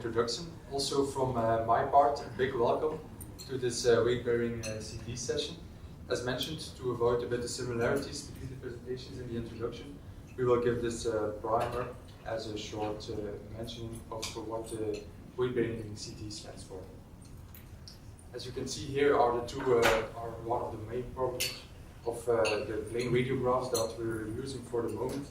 introduction. Also from my part, a big welcome to this weight-bearing CT session. As mentioned, to avoid a bit of similarities between the presentations and the introduction, we will give this primer as a short mentioning of what weight-bearing CT stands for. As you can see here are the two are one of the main problems of the plain radiographs that we're using for the moment,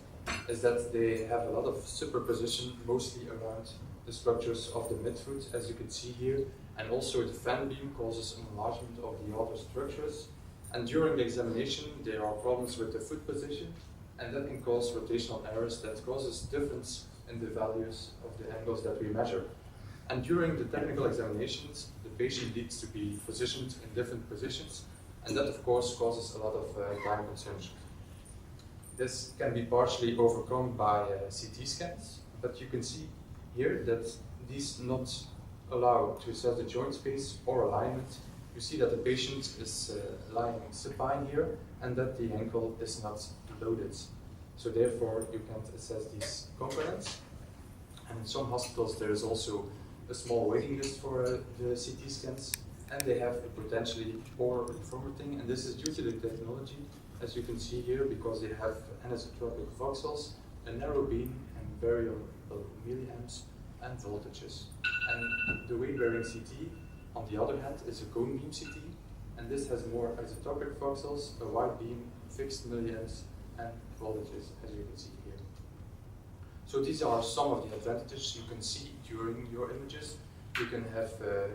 is that they have a lot of superposition, mostly around the structures of the midfoot, as you can see here, and also the fan beam causes an enlargement of the outer structures. And during the examination, there are problems with the foot position, and that can cause rotational errors that causes difference in the values of the angles that we measure. And during the technical examinations, the patient needs to be positioned in different positions, and that of course causes a lot of time consumption. This can be partially overcome by CT scans, but you can see here that these not allow to assess the joint space or alignment. You see that the patient is lying supine here, and that the ankle is not loaded. So therefore you can't assess these components. And in some hospitals there is also a small waiting list for the CT scans, and they have a potentially poor informating, and this is due to the technology, as you can see here, because they have anisotropic voxels, a narrow beam, and variable milliamps and voltages. And the weight-bearing CT, on the other hand, is a cone beam CT, and this has more isotopic voxels, a wide beam, fixed milliamps, and voltages, as you can see here. So these are some of the advantages you can see during your images. You can have a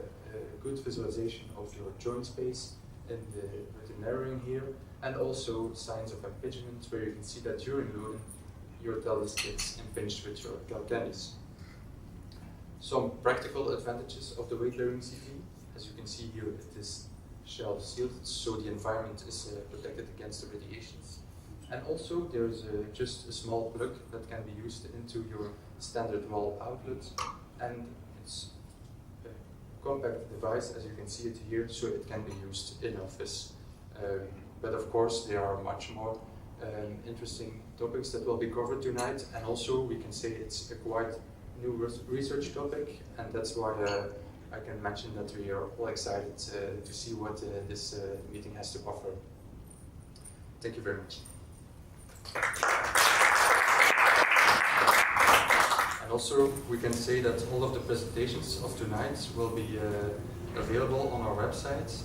good visualization of your joint space with the narrowing here, and also signs of impingement, where you can see that during loading your talus gets impinged with your calcaneus. Some practical advantages of the weight-bearing CT. As you can see here, it is shell sealed, so the environment is protected against the radiations. And also there is just a small plug that can be used into your standard wall outlet, and it's a compact device, as you can see it here, so it can be used in office. But of course there are much more interesting topics that will be covered tonight, and also we can say it's a quite new research topic, and that's why I can mention that we are all excited to see what this meeting has to offer. Thank you very much. And also we can say that all of the presentations of tonight will be available on our website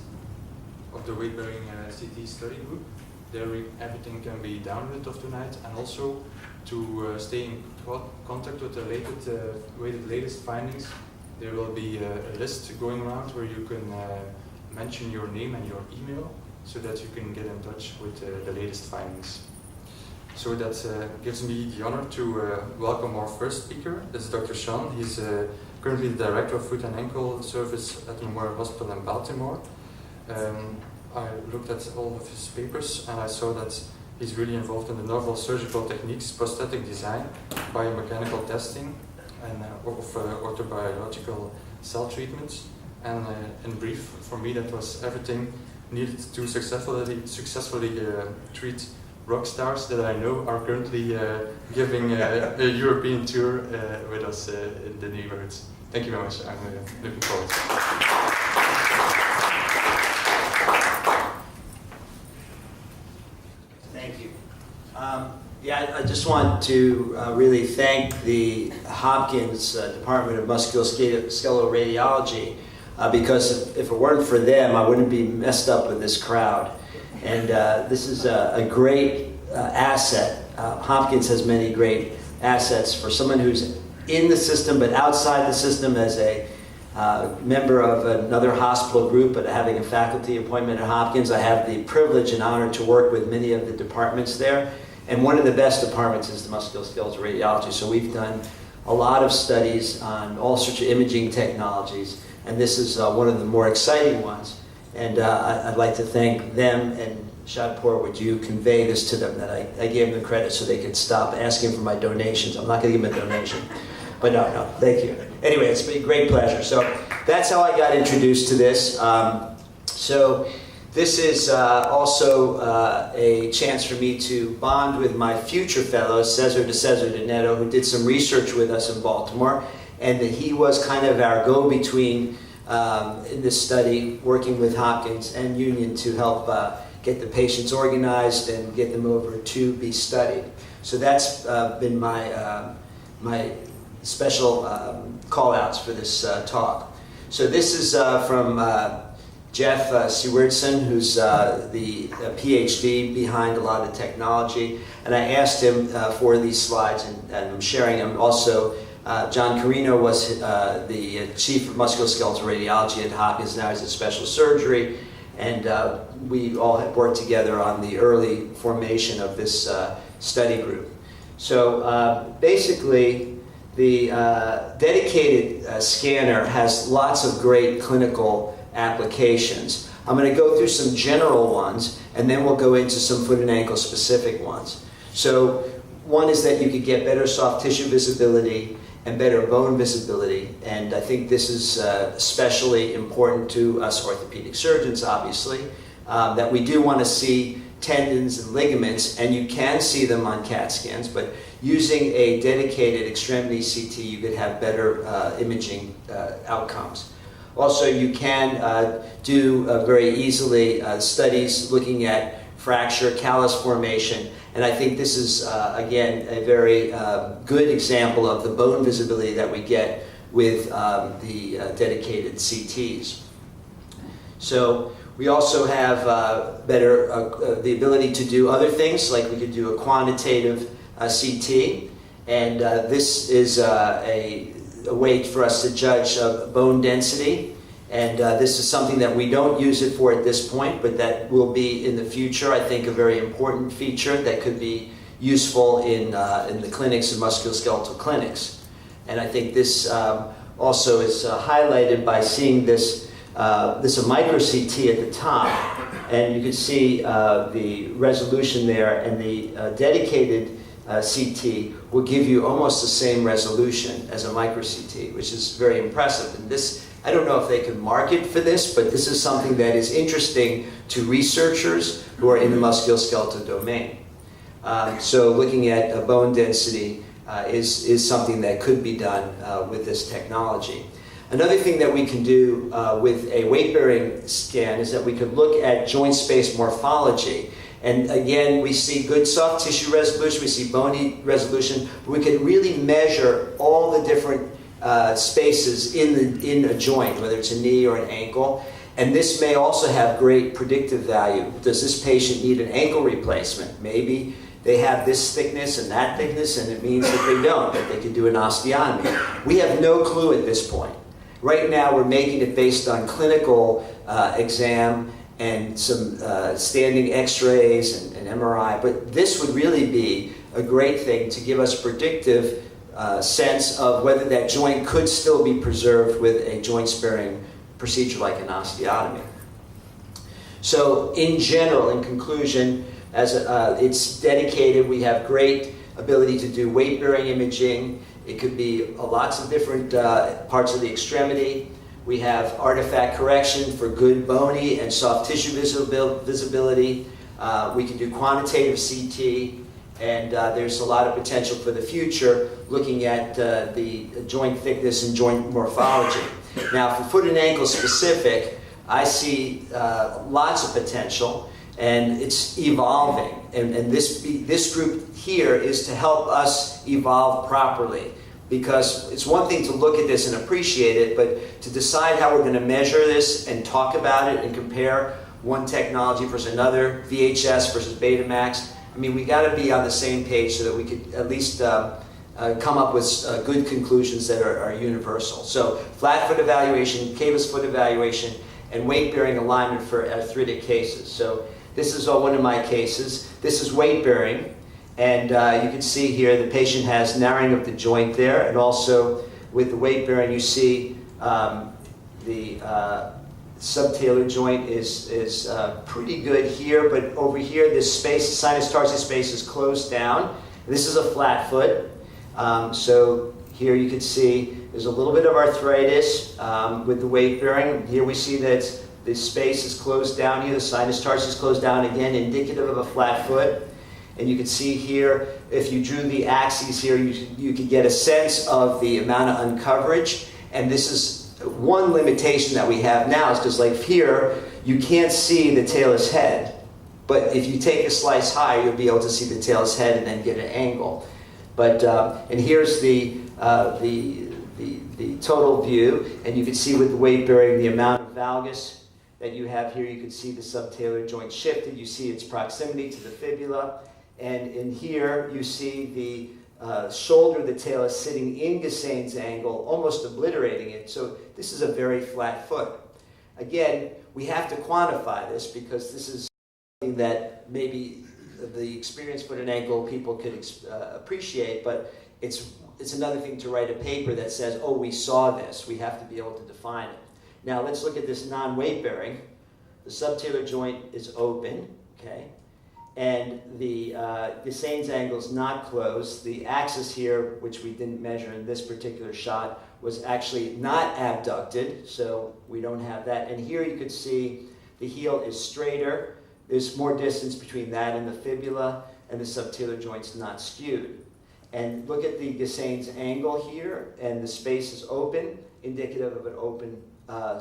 of the weight-bearing CT study group. There everything can be downloaded of tonight, and also to stay in contact with the latest findings, there will be a list going around where you can mention your name and your email, so that you can get in touch with the latest findings. So that gives me the honor to welcome our first speaker. This is Dr. Sean. He's currently the Director of Foot and Ankle Service at Memorial Hospital in Baltimore. I looked at all of his papers, and I saw that he's really involved in the novel surgical techniques, prosthetic design, biomechanical testing, and of orthobiological cell treatments. And in brief, for me that was everything needed to successfully treat rock stars that I know are currently giving a European tour with us in the neighborhoods. Thank you very much. I'm looking forward to it. Thank you. I just want to really thank the Hopkins Department of Musculoskeletal Radiology, because if it weren't for them, I wouldn't be messed up with this crowd. And this is a great asset. Hopkins has many great assets for someone who's in the system but outside the system as a member of another hospital group, but having a faculty appointment at Hopkins. I have the privilege and honor to work with many of the departments there. And one of the best departments is the musculoskeletal radiology. So we've done a lot of studies on all sorts of imaging technologies, and this is one of the more exciting ones. And I'd like to thank them, and Shadpur, would you convey this to them, that I gave them the credit so they could stop asking for my donations. I'm not going to give them a donation. But no, thank you. Anyway, it's been a great pleasure. So that's how I got introduced to this. So this is also a chance for me to bond with my future fellow, Cesar de Neto, who did some research with us in Baltimore. and that he was kind of our go-between in this study, working with Hopkins and Union to help get the patients organized and get them over to be studied. So that's been my special call-outs for this talk. So this is from Jeff Sigurdsson, who's the PhD behind a lot of technology, and I asked him for these slides, and I'm sharing them. Also, John Carino was the chief of musculoskeletal radiology at Hopkins. Now he's in special surgery, and we all had worked together on the early formation of this study group. So basically, the dedicated scanner has lots of great clinical applications. I'm going to go through some general ones, and then we'll go into some foot and ankle specific ones. So one is that you could get better soft tissue visibility and better bone visibility, and I think this is especially important to us orthopedic surgeons, obviously, that we do want to see tendons and ligaments, and you can see them on CAT scans, but using a dedicated extremity CT, you could have better imaging outcomes. Also, you can do very easily studies looking at fracture, callus formation, and I think this is, again, a very good example of the bone visibility that we get with the dedicated CTs. So we also have better the ability to do other things, like we could do a quantitative CT, and this is a way for us to judge bone density, and this is something that we don't use it for at this point, but that will be in the future, I think, a very important feature that could be useful in the clinics and musculoskeletal clinics. And I think this also is highlighted by seeing this a micro CT at the top, and you can see the resolution there, and the dedicated CT will give you almost the same resolution as a micro CT, which is very impressive. And this, I don't know if they can market for this, but this is something that is interesting to researchers who are in the musculoskeletal domain. So looking at bone density is something that could be done with this technology. Another thing that we can do with a weight-bearing scan is that we could look at joint space morphology. And again, we see good soft tissue resolution, we see bony resolution, but we can really measure all the different spaces in a joint, whether it's a knee or an ankle. And this may also have great predictive value. Does this patient need an ankle replacement? Maybe they have this thickness and that thickness, and it means that they don't, that they could do an osteotomy. We have no clue at this point. Right now, we're making it based on clinical exam and some standing x-rays and MRI, but this would really be a great thing to give us predictive sense of whether that joint could still be preserved with a joint-sparing procedure like an osteotomy. So in general, in conclusion, as it's dedicated, we have great ability to do weight-bearing imaging. It could be lots of different parts of the extremity. We have artifact correction for good bony and soft tissue visibility. We can do quantitative CT, and there's a lot of potential for the future looking at the joint thickness and joint morphology. Now, for foot and ankle specific, I see lots of potential, and it's evolving. And this group here is to help us evolve properly. Because it's one thing to look at this and appreciate it, but to decide how we're going to measure this and talk about it and compare one technology versus another, VHS versus Betamax, I mean, we got to be on the same page so that we could at least come up with good conclusions that are universal. So flat foot evaluation, cavus foot evaluation, and weight-bearing alignment for arthritic cases. So this is one of my cases. This is weight-bearing. And you can see here the patient has narrowing of the joint there, and also with the weight bearing you see the subtalar joint is pretty good here, but over here this space, the sinus tarsi space is closed down. This is a flat foot, so here you can see there's a little bit of arthritis with the weight bearing. Here we see that the space is closed down here, the sinus tarsi is closed down, again indicative of a flat foot. And you can see here, if you drew the axes here, you could get a sense of the amount of uncoverage. And this is one limitation that we have now, is because like here, you can't see the talus head. But if you take a slice higher, you'll be able to see the talus head and then get an angle. But, and here's the total view, and you can see with the weight bearing the amount of valgus that you have here. You can see the subtalar joint shifted. You see its proximity to the fibula. And in here, you see the shoulder of the talus sitting in Gassain's angle, almost obliterating it. So this is a very flat foot. Again, we have to quantify this because this is something that maybe the experienced foot and ankle people could appreciate, but it's another thing to write a paper that says, oh, we saw this. We have to be able to define it. Now let's look at this non-weight bearing. The subtalar joint is open, okay? And the Gassain's angle is not closed. The axis here, which we didn't measure in this particular shot, was actually not abducted, so we don't have that. And here you could see the heel is straighter. There's more distance between that and the fibula, and the subtalar joint's not skewed. And look at the Gassain's angle here, and the space is open, indicative of an open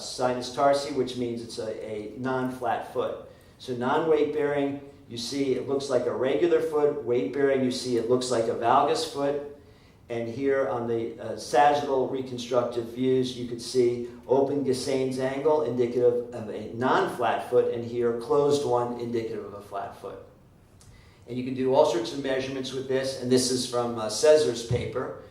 sinus tarsi, which means it's a non-flat foot. So non-weight bearing, you see it looks like a regular foot. Weight bearing, you see it looks like a valgus foot. And here on the sagittal reconstructive views, you could see open Gassain's angle, indicative of a non-flat foot, and here closed one, indicative of a flat foot. And you can do all sorts of measurements with this, and this is from Cesar's paper,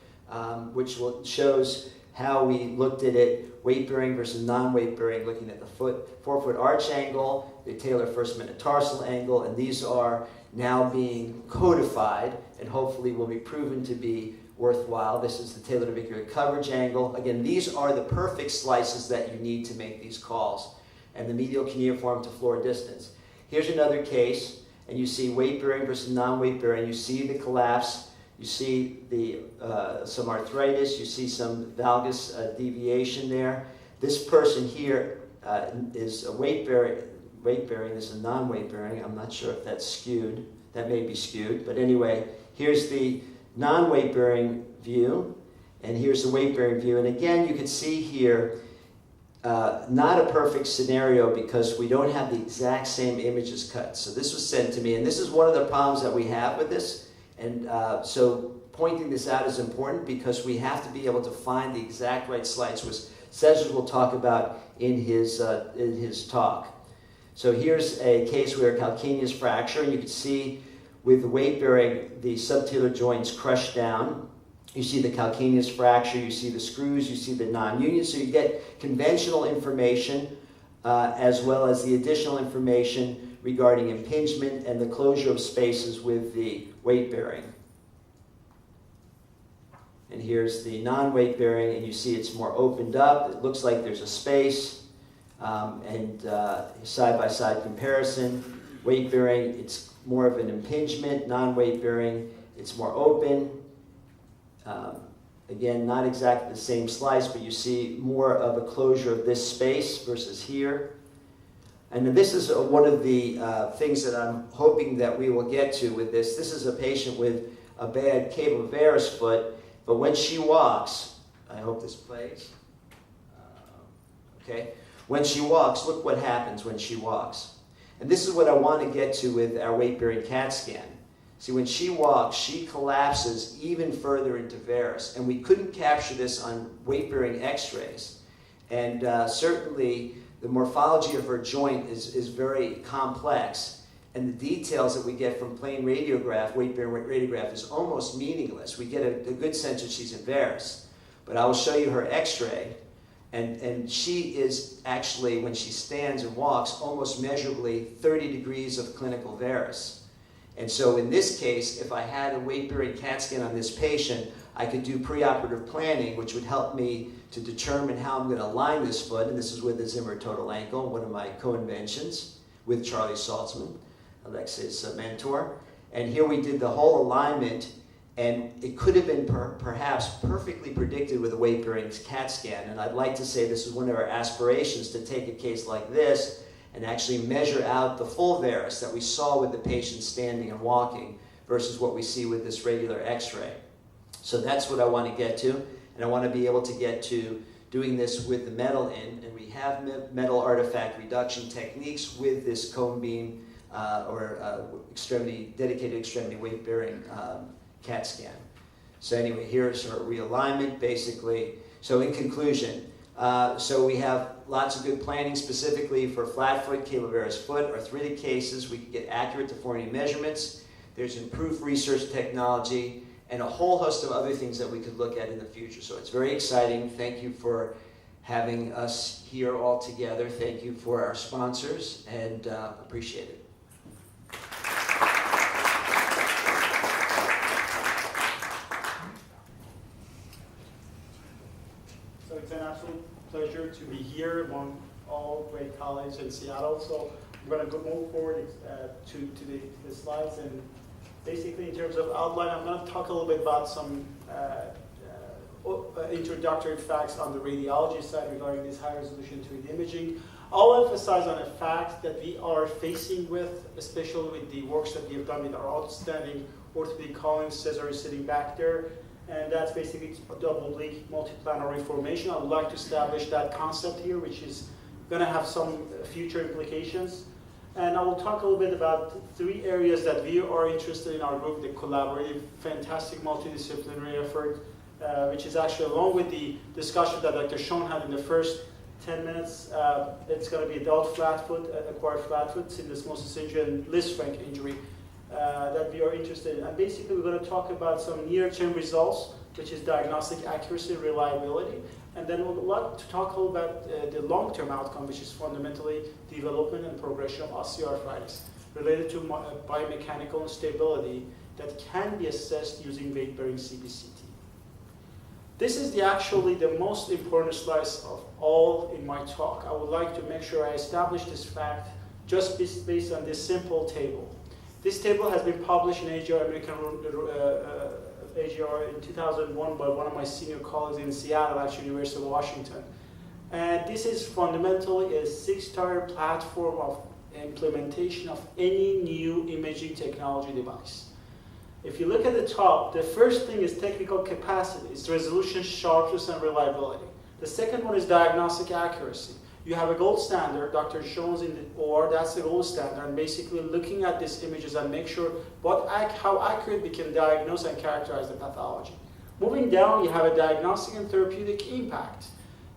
which shows how we looked at it, weight bearing versus non-weight bearing, looking at the forefoot arch angle, the talar first metatarsal angle, and these are now being codified and hopefully will be proven to be worthwhile. This is the talar-navicular coverage angle. Again, these are the perfect slices that you need to make these calls, and the medial cuneiform to floor distance. Here's another case, and you see weight bearing versus non-weight bearing. You see the collapse. You see some arthritis. You see some valgus deviation there. This person here is a weight bearing. This is a non-weight bearing. I'm not sure if that's skewed. That may be skewed. But anyway, here's the non-weight bearing view, and here's the weight bearing view. And again, you can see here, not a perfect scenario because we don't have the exact same images cut. So this was sent to me, and this is one of the problems that we have with this. And so pointing this out is important because we have to be able to find the exact right slice, which Cesar will talk about in his talk. So here's a case where calcaneus fracture, and you can see with the weight bearing, the subtalar joints crushed down. You see the calcaneus fracture, you see the screws, you see the non-union. So you get conventional information as well as the additional information regarding impingement and the closure of spaces with the weight bearing. And here's the non-weight bearing, and you see it's more opened up. It looks like there's a space, and side-by-side comparison. Weight bearing, it's more of an impingement. Non-weight bearing, it's more open. Again, not exactly the same slice, but you see more of a closure of this space versus here. And then this is one of the things that I'm hoping that we will get to with this. This is a patient with a bad cable varus foot, but when she walks, I hope this plays. Okay, when she walks, look what happens when she walks. And this is what I want to get to with our weight-bearing CAT scan. See, when she walks, she collapses even further into varus, and we couldn't capture this on weight-bearing x-rays. And certainly, the morphology of her joint is very complex, and the details that we get from plain radiograph, weight-bearing radiograph, is almost meaningless. We get a good sense that she's in varus. But I will show you her x-ray, and she is actually, when she stands and walks, almost measurably 30 degrees of clinical varus. And so in this case, if I had a weight-bearing CAT scan on this patient, I could do preoperative planning, which would help me to determine how I'm going to align this foot. And this is with the Zimmer total ankle, one of my co-inventions with Charlie Saltzman, Alexei's mentor. And here we did the whole alignment, and it could have been perhaps perfectly predicted with a weight-bearing CAT scan. And I'd like to say this is one of our aspirations, to take a case like this and actually measure out the full varus that we saw with the patient standing and walking versus what we see with this regular X-ray. So that's what I want to get to, and I want to be able to get to doing this with the metal in, and we have metal artifact reduction techniques with this cone beam dedicated extremity weight-bearing CAT scan. So anyway, here's our realignment, basically. So in conclusion, so we have lots of good planning specifically for flat foot, calaveras foot, arthritic cases. We can get accurate deformity measurements. There's improved research technology and a whole host of other things that we could look at in the future. So it's very exciting. Thank you for having us here all together. Thank you for our sponsors, and appreciate it. So it's an absolute pleasure to be here among all great colleagues in Seattle. So I'm going to move forward to the slides, and basically in terms of outline, I'm going to talk a little bit about some introductory facts on the radiology side regarding this high resolution 3D imaging. I'll emphasize on a fact that we are facing with, especially with the works that we have done with our outstanding orthopedic colleagues. Cesar is sitting back there, and that's basically double oblique multiplanar reformation. I would like to establish that concept here, which is going to have some future implications. And I will talk a little bit about 3 areas that we are interested in our group, the collaborative, fantastic multidisciplinary effort, which is actually along with the discussion that Dr. Schoen had in the first 10 minutes. It's going to be adult flat foot, acquired flat foot, syndesmosis injury, and Lisfranc injury that we are interested in. And basically, we're going to talk about some near-term results, which is diagnostic accuracy, reliability. And then we'd like to talk a little about the long-term outcome, which is fundamentally development and progression of osteoarthritis related to biomechanical instability that can be assessed using weight-bearing CBCT. This is actually the most important slice of all in my talk. I would like to make sure I establish this fact just based on this simple table. This table has been published in AJR, American AJR in 2001 by one of my senior colleagues in Seattle, actually University of Washington. And this is fundamentally a 6-tier platform of implementation of any new imaging technology device. If you look at the top, the first thing is technical capacity. It's resolution, sharpness, and reliability. The second one is diagnostic accuracy. You have a gold standard, Dr. Schoen's in the OR, that's the gold standard, and basically looking at these images and make sure how accurate we can diagnose and characterize the pathology. Moving down, you have a diagnostic and therapeutic impact.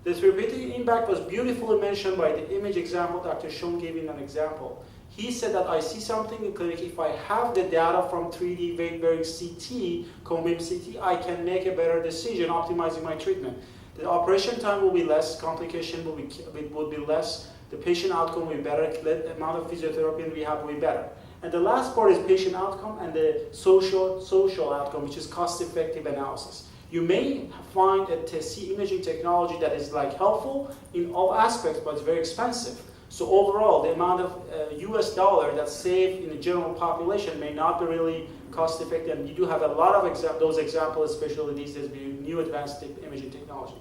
The therapeutic impact was beautifully mentioned by the image example Dr. Schoen gave in an example. He said that I see something in clinic, if I have the data from 3D weight-bearing CT, cone beam CT, I can make a better decision optimizing my treatment. The operation time will be less, complication will be less, the patient outcome will be better, the amount of physiotherapy and rehab will be better. And the last part is patient outcome and the social outcome, which is cost-effective analysis. You may find a CT imaging technology that is helpful in all aspects, but it's very expensive. So overall, the amount of US dollar that's saved in the general population may not be really cost-effective. And you do have a lot of those examples, especially these days, with new advanced imaging technology.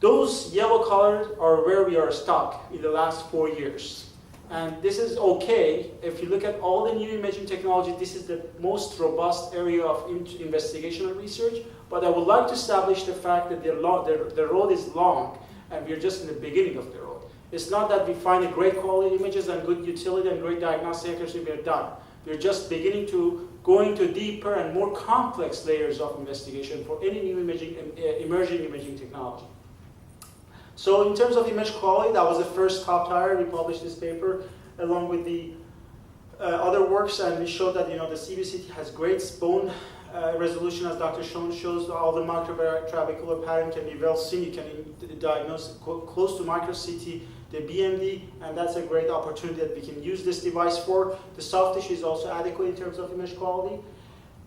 Those yellow colors are where we are stuck in the last 4 years. And this is okay. If you look at all the new imaging technology, this is the most robust area of investigation and research. But I would like to establish the fact that the road is long, and we're just in the beginning of the road. It's not that we find a great quality images and good utility and great diagnostic accuracy, we're done. We're just beginning to go into deeper and more complex layers of investigation for any new emerging imaging technology. So in terms of image quality, that was the first top tier. We published this paper along with the other works, and we showed that the CBCT has great bone resolution, as Dr. Schoen shows. All the microtrabecular pattern can be well seen. You can diagnose close to micro CT the BMD, and that's a great opportunity that we can use this device for. The soft tissue is also adequate in terms of image quality.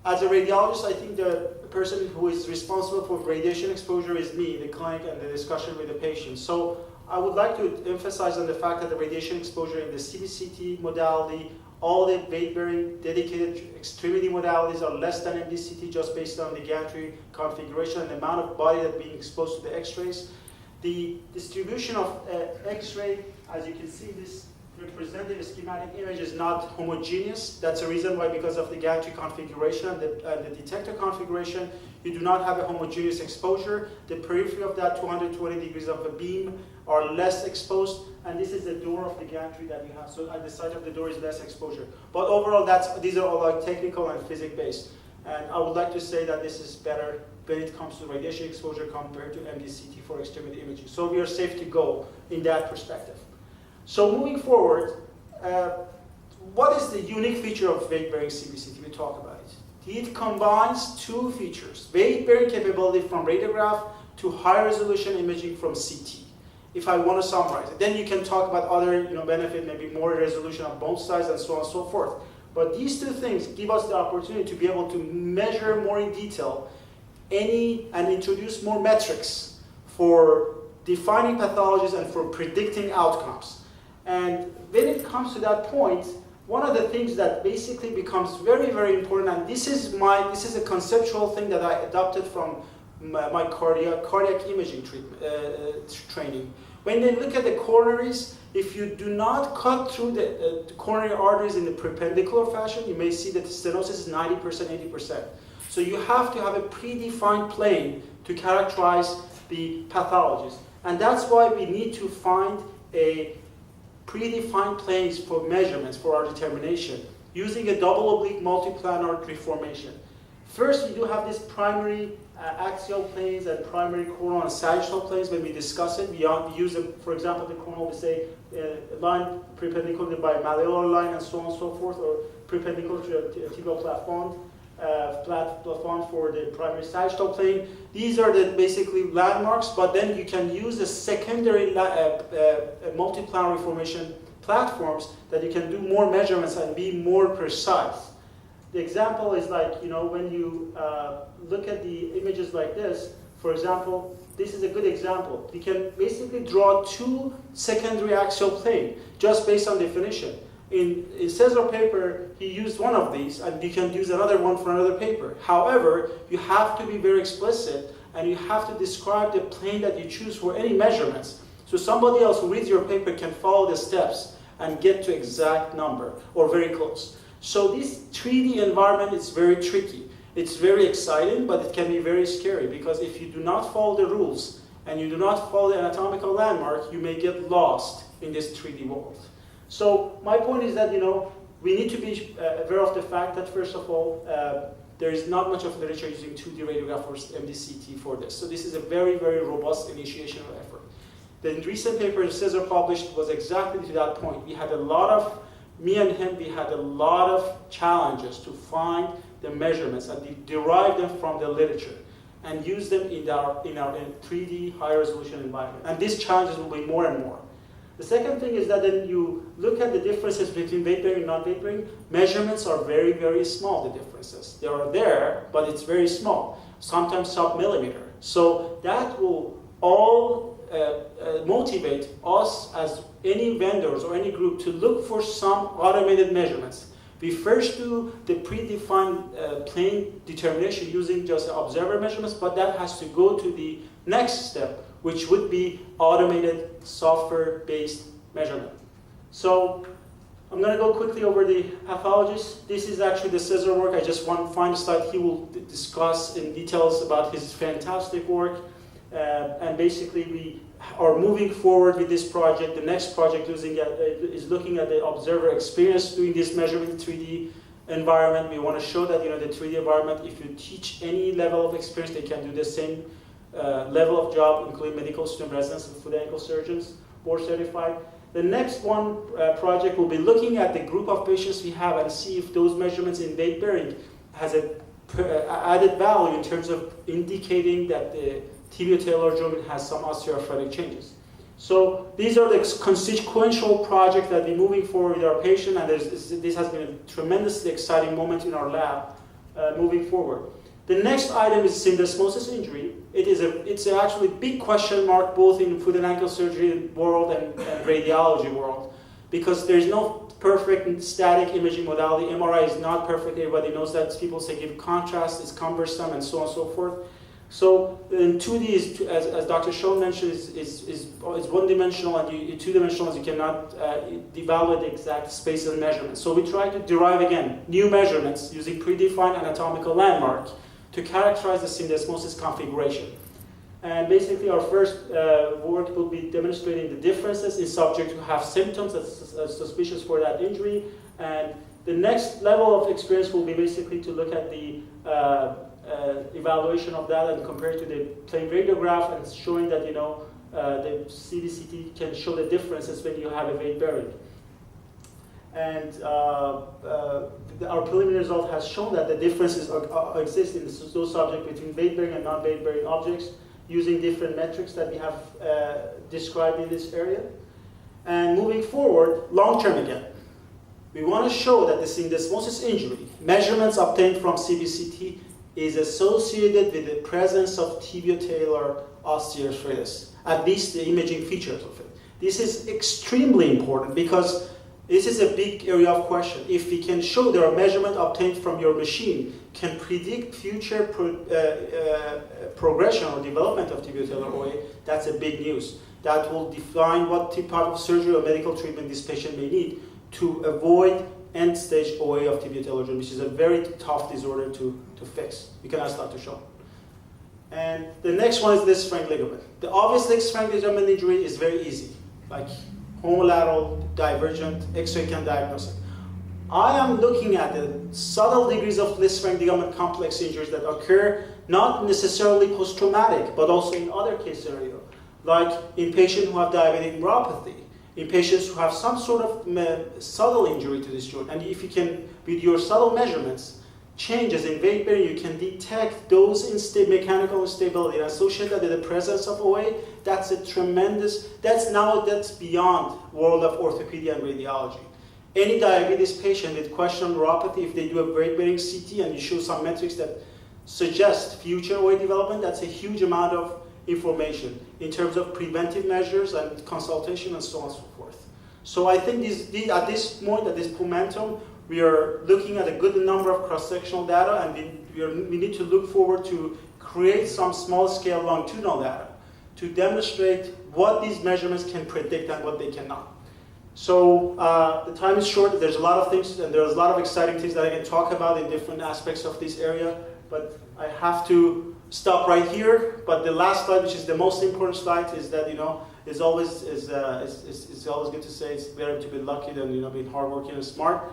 As a radiologist, I think the person who is responsible for radiation exposure is me, the clinic, and the discussion with the patient. So I would like to emphasize on the fact that the radiation exposure in the CBCT modality, all the weight-bearing dedicated extremity modalities are less than MDCT just based on the gantry configuration and the amount of body that's being exposed to the X-rays. The distribution of X-ray, as you can see, this represented schematic image is not homogeneous. That's the reason why, because of the gantry configuration and the detector configuration, you do not have a homogeneous exposure. The periphery of that 220 degrees of a beam are less exposed, and this is the door of the gantry that you have. So at the side of the door is less exposure. But overall, these are all like technical and physics based. And I would like to say that this is better when it comes to radiation exposure compared to MDCT for extremity imaging. So we are safe to go in that perspective. So moving forward, what is the unique feature of weight-bearing CBCT? We talk about it. It combines two features: weight-bearing capability from radiograph to high-resolution imaging from CT. If I want to summarize it, then you can talk about other benefit, maybe more resolution on both sides and so on and so forth. But these two things give us the opportunity to be able to measure more in detail and introduce more metrics for defining pathologies and for predicting outcomes. And when it comes to that point, one of the things that basically becomes very, very important, and this is a conceptual thing that I adopted from my cardiac imaging training. When they look at the coronaries, if you do not cut through the coronary arteries in the perpendicular fashion, you may see that the stenosis is 90%, 80%. So you have to have a predefined plane to characterize the pathologies. And that's why we need to find a predefined planes for measurements for our determination using a double oblique multiplanar deformation. First, we do have this primary axial planes and primary coronal and sagittal planes. When we discuss it, we use them, for example, the coronal, we say line perpendicular by malleolar line and so on and so forth, or perpendicular to a tibial plafond for the primary sagittal plane. These are the basically landmarks, but then you can use the secondary multiplanar reformation platforms that you can do more measurements and be more precise. The example is like, when you look at the images like this, for example, this is a good example. We can basically draw two secondary axial plane just based on definition. In Cesar paper, he used one of these, and you can use another one for another paper. However, you have to be very explicit, and you have to describe the plane that you choose for any measurements. So somebody else who reads your paper can follow the steps and get to exact number, or very close. So this 3D environment is very tricky. It's very exciting, but it can be very scary, because if you do not follow the rules, and you do not follow the anatomical landmark, you may get lost in this 3D world. So my point is that we need to be aware of the fact that, first of all, there is not much of literature using 2D radiograph or MDCT for this. So this is a very, very robust initiational effort. The recent paper Cesar published was exactly to that point. We had me and him, we had a lot of challenges to find the measurements and derive them from the literature and use them in our 3D high resolution environment. And these challenges will be more and more. The second thing is that then you look at the differences between weight-bearing and non-weight-bearing. Measurements are very, very small, the differences. They are there, but it's very small, sometimes sub-millimeter. So that will all motivate us as any vendors or any group to look for some automated measurements. We first do the predefined plane determination using just observer measurements, but that has to go to the next step, which would be automated software-based measurement. So I'm going to go quickly over the pathologies. This is actually the Cesar work. I just want to find a slide. He will discuss in details about his fantastic work. And basically, we are moving forward with this project. The next project is looking at the observer experience doing this measurement in 3D environment. We want to show that the 3D environment, if you teach any level of experience, they can do the same level of job, including medical student residents and foot ankle surgeons, board certified. The next project will be looking at the group of patients we have and see if those measurements in weight bearing has an added value in terms of indicating that the tibio-talar joint has some osteoarthritic changes. So these are the consequential projects that we're moving forward with our patient, and this has been a tremendously exciting moment in our lab moving forward. The next item is syndesmosis injury. It's actually a big question mark both in foot and ankle surgery world and radiology world, because there's no perfect and static imaging modality. MRI is not perfect. Everybody knows that. People say give contrast, it's cumbersome, and so on and so forth. So in 2D, as Dr. Schoen mentioned, is one-dimensional, and two-dimensional as you cannot evaluate the exact space and measurements. So we try to derive, again, new measurements using predefined anatomical landmark to characterize the syndesmosis configuration. And basically our first work will be demonstrating the differences in subjects who have symptoms that's suspicious for that injury. And the next level of experience will be basically to look at the evaluation of that and compare it to the plain radiograph, and showing that the WBCT can show the differences when you have a weight bearing. And our preliminary result has shown that the differences exist in those subjects between weight bearing and non-weight bearing objects using different metrics that we have described in this area. And moving forward, long term again, we want to show that the syndesmosis injury, measurements obtained from CBCT, is associated with the presence of tibiotalar osteoarthritis, at least the imaging features of it. This is extremely important because this is a big area of question. If we can show there are measurements obtained from your machine can predict future progression or development of tibiotalar OA, that's a big news. That will define what type of surgery or medical treatment this patient may need to avoid end-stage OA of tibiotalar joint, which is a very tough disorder to fix. You can ask Dr. Shaw. And the next one is this sprained ligament. The obvious sprained ligament injury is very easy, like homolateral, divergent, X-ray can diagnose it. I am looking at the subtle degrees of this sprained ligament complex injuries that occur not necessarily post-traumatic, but also in other case scenarios, like in patients who have diabetic neuropathy, in patients who have some sort of subtle injury to this joint. And if you can, with your subtle measurements, changes in weight bearing, you can detect those mechanical instability associated with the presence of OA. That's a tremendous, that's beyond world of orthopedic and radiology. Any diabetes patient with questionable neuropathy, if they do a weight bearing CT and you show some metrics that suggest future OA development, that's a huge amount of information in terms of preventive measures and consultation and so on and so forth. So I think at this point, at this momentum, we are looking at a good number of cross-sectional data, and we need to look forward to create some small-scale longitudinal data to demonstrate what these measurements can predict and what they cannot. So the time is short. There's a lot of things, and there's a lot of exciting things that I can talk about in different aspects of this area, but I have to stop right here. But the last slide, which is the most important slide, is that it's always good to say it's better to be lucky than being hardworking and smart.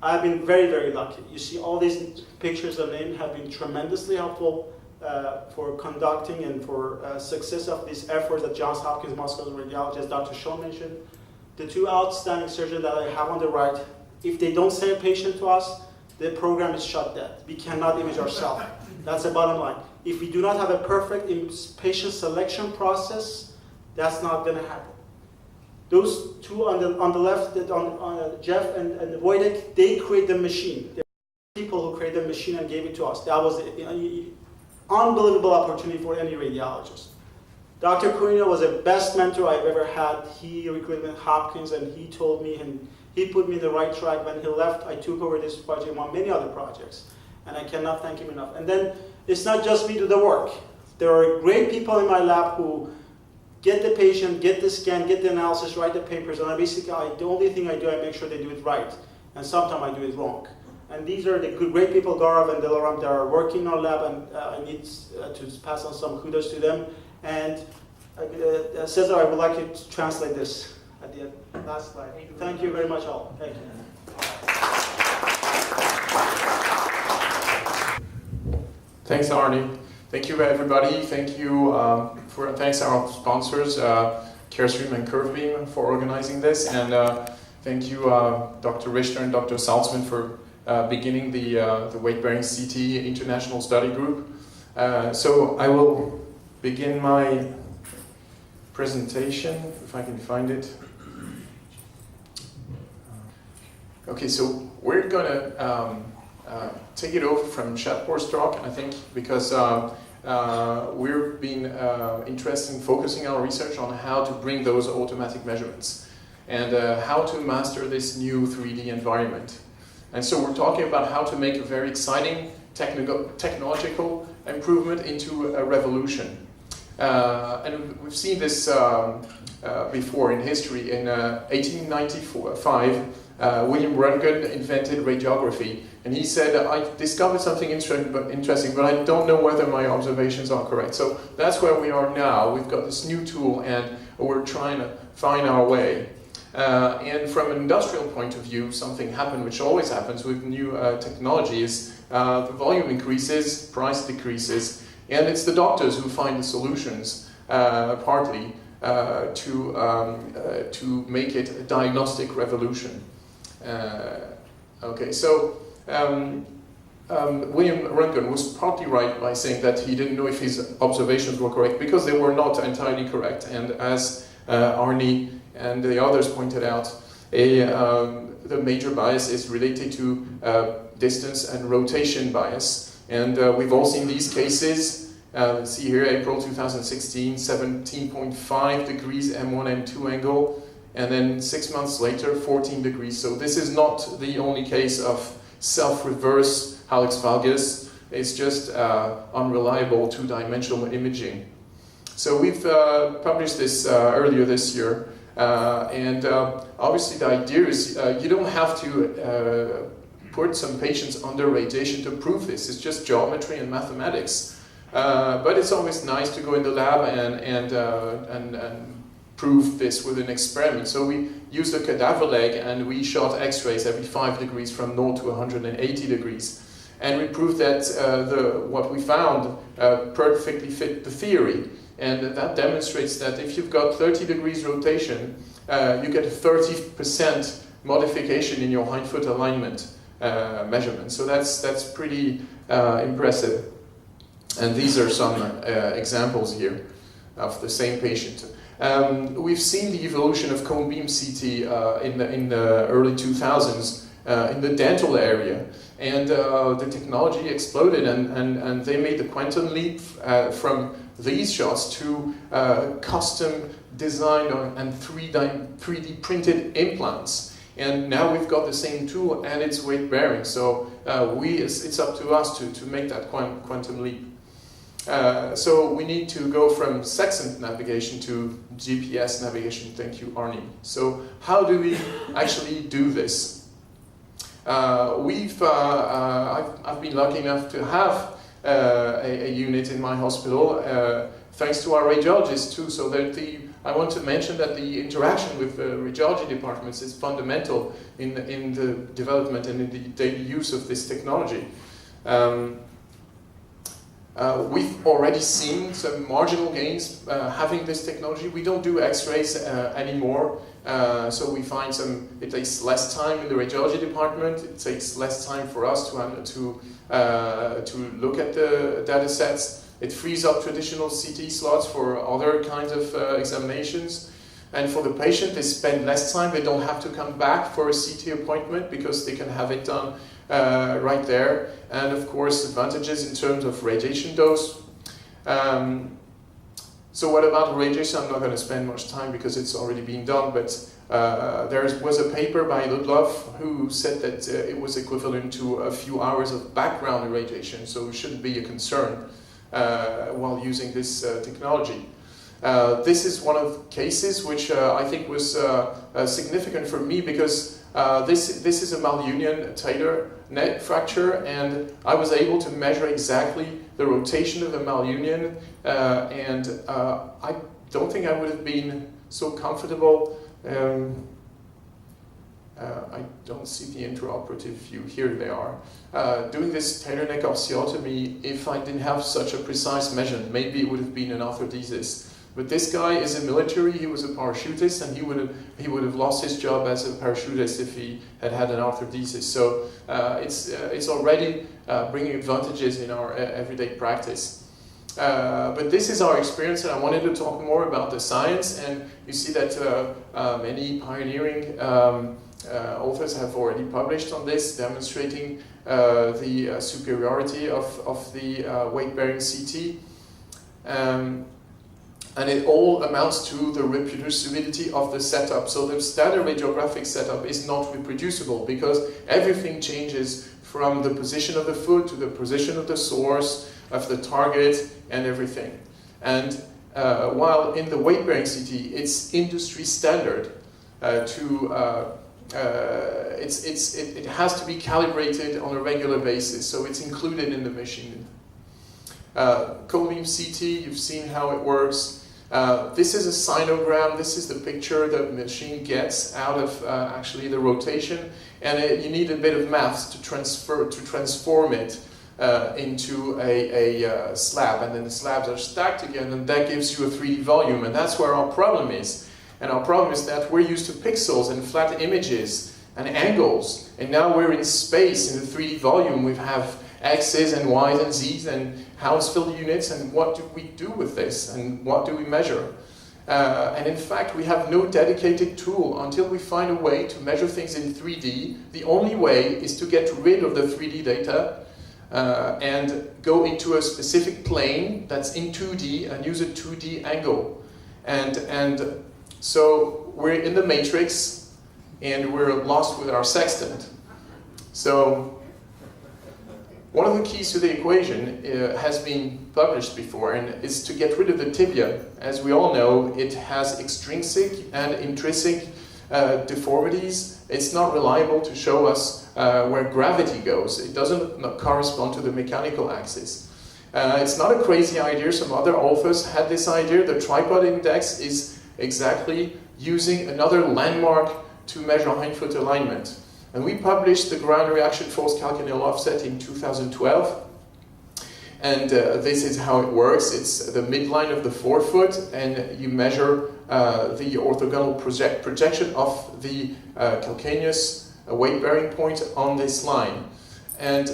I've been very, very lucky. You see, all these pictures and names have been tremendously helpful for conducting and for success of this effort at Johns Hopkins Muscular Radiology, as Dr. Shaw mentioned. The two outstanding surgeons that I have on the right, if they don't send a patient to us, the program is shut dead. We cannot image ourselves. That's the bottom line. If we do not have a perfect patient selection process, that's not going to happen. Those two on the left, Jeff and Wojtek, they create the machine. They're people who created the machine and gave it to us. That was an unbelievable opportunity for any radiologist. Dr. Corino was the best mentor I've ever had. He recruited me at Hopkins, and he told me, and he put me in the right track. When he left, I took over this project among many other projects, and I cannot thank him enough. And then it's not just me do the work. There are great people in my lab who get the patient, get the scan, get the analysis, write the papers, and the only thing I do, I make sure they do it right. And sometimes I do it wrong. And these are the great people, Gaurav and Dilaram, that are working in our lab, and I need to pass on some kudos to them. And Cesar, I would like you to translate this at the last slide. Thank you very much all. Thank you. Thanks, Arnie. Thank you, everybody. Thank you thanks our sponsors, CareStream and CurveBeam, for organizing this, and thank you, Dr. Richter and Dr. Salzman, for beginning the weight-bearing CT International Study Group. So I will begin my presentation, if I can find it. Okay, so we're gonna take it over from Chatborstock, I think, because we've been interested in focusing our research on how to bring those automatic measurements and how to master this new 3D environment. And so we're talking about how to make a very exciting technological improvement into a revolution. And we've seen this before in history. In 1895, William Röntgen invented radiography, and he said, I discovered something interesting, but I don't know whether my observations are correct. So that's where we are now. We've got this new tool, and we're trying to find our way. And from an industrial point of view, something happened which always happens with new technologies. The volume increases, price decreases, and it's the doctors who find the solutions, partly, to make it a diagnostic revolution. Okay, so William Röntgen was partly right by saying that he didn't know if his observations were correct, because they were not entirely correct. And as Arnie and the others pointed out, the major bias is related to distance and rotation bias. And we've all seen these cases. Let's see here, April 2016, 17.5 degrees M1, M2 angle, and then 6 months later, 14 degrees. So this is not the only case of self-reverse hallux valgus. It's just unreliable two-dimensional imaging. So we've published this earlier this year, and obviously the idea is you don't have to put some patients under radiation to prove this. It's just geometry and mathematics. But it's always nice to go in the lab and prove this with an experiment. So we used a cadaver leg, and we shot X-rays every 5 degrees from 0 to 180 degrees. And we proved that what we found perfectly fit the theory. And that demonstrates that if you've got 30 degrees rotation, you get a 30% modification in your hindfoot alignment measurement. So that's pretty impressive. And these are some examples here of the same patient. We've seen the evolution of cone beam CT in the early 2000s in the dental area. And the technology exploded, and they made the quantum leap from these shots to custom designed and 3D printed implants. And now we've got the same tool, and it's weight bearing. So it's up to us to make that quantum leap. So we need to go from Sextant navigation to GPS navigation. Thank you, Arnie. So how do we actually do this? I've been lucky enough to have a unit in my hospital, thanks to our radiologists too. So that I want to mention that the interaction with the radiology departments is fundamental in the development and in the daily use of this technology. We've already seen some marginal gains having this technology. We don't do X-rays anymore, so we find it takes less time in the radiology department. It takes less time for us to look at the data sets. It frees up traditional CT slots for other kinds of examinations. And for the patient, they spend less time. They don't have to come back for a CT appointment because they can have it done right there. And of course, advantages in terms of radiation dose. So what about radiation? I'm not going to spend much time because it's already been done, but there was a paper by Ludloff who said that it was equivalent to a few hours of background radiation, so it shouldn't be a concern while using this technology. This is one of the cases which I think was significant for me because this is a malunion talar net fracture, and I was able to measure exactly the rotation of the malunion, and I don't think I would have been so comfortable. I don't see the intraoperative view. Here they are. Doing this talar neck osseotomy, if I didn't have such a precise measurement, maybe it would have been an arthrodesis. But this guy is a military, he was a parachutist, and he would have lost his job as a parachutist if he had had an arthrodesis. So it's already bringing advantages in our everyday practice. But this is our experience, and I wanted to talk more about the science. And you see that many pioneering authors have already published on this, demonstrating the superiority of the weight-bearing CT. And it all amounts to the reproducibility of the setup. So the standard radiographic setup is not reproducible because everything changes from the position of the foot to the position of the source, of the target and everything. And while in the weight-bearing CT, it's industry standard it has to be calibrated on a regular basis, so it's included in the machine. Cold beam CT, you've seen how it works. This is a sinogram. This is the picture the machine gets out of actually the rotation, and you need a bit of maths to transform it into a slab, and then the slabs are stacked again, and that gives you a 3D volume, and that's where our problem is. And our problem is that we're used to pixels and flat images and angles, and now we're in space in the 3D volume. We have X's and Y's and Z's and Hounsfield units, and what do we do with this, and what do we measure? And in fact, we have no dedicated tool until we find a way to measure things in 3D. The only way is to get rid of the 3D data and go into a specific plane that's in 2D and use a 2D angle. And so we're in the matrix and we're lost with our sextant. So one of the keys to the equation has been published before, and is to get rid of the tibia. As we all know, it has extrinsic and intrinsic deformities. It's not reliable to show us where gravity goes. It doesn't correspond to the mechanical axis. It's not a crazy idea. Some other authors had this idea. The tripod index is exactly using another landmark to measure hindfoot alignment. And we published the ground reaction force calcaneural offset in 2012. And this is how it works. It's the midline of the forefoot, and you measure the orthogonal projection of the calcaneus weight-bearing point on this line. And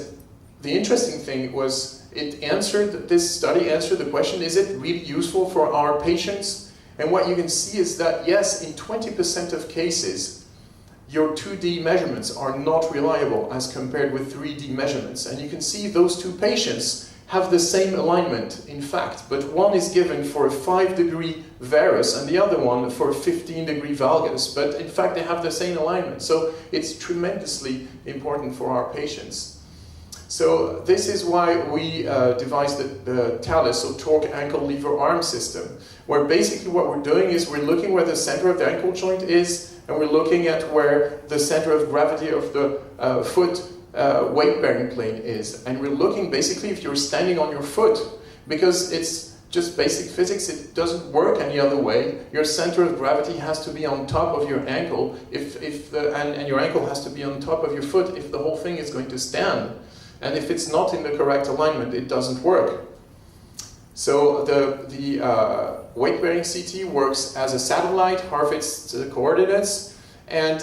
the interesting thing was this study answered the question, is it really useful for our patients? And what you can see is that, yes, in 20% of cases, your 2D measurements are not reliable as compared with 3D measurements. And you can see those two patients have the same alignment, in fact, but one is given for a 5-degree varus and the other one for a 15-degree valgus, but in fact they have the same alignment. So it's tremendously important for our patients. So this is why we devised the TALIS, so torque ankle lever arm system, where basically what we're doing is we're looking where the center of the ankle joint is, and we're looking at where the center of gravity of the foot weight-bearing plane is. And we're looking basically if you're standing on your foot, because it's just basic physics, it doesn't work any other way. Your center of gravity has to be on top of your ankle, and your ankle has to be on top of your foot if the whole thing is going to stand. And if it's not in the correct alignment, it doesn't work. So the weight-bearing CT works as a satellite, harvests the coordinates, and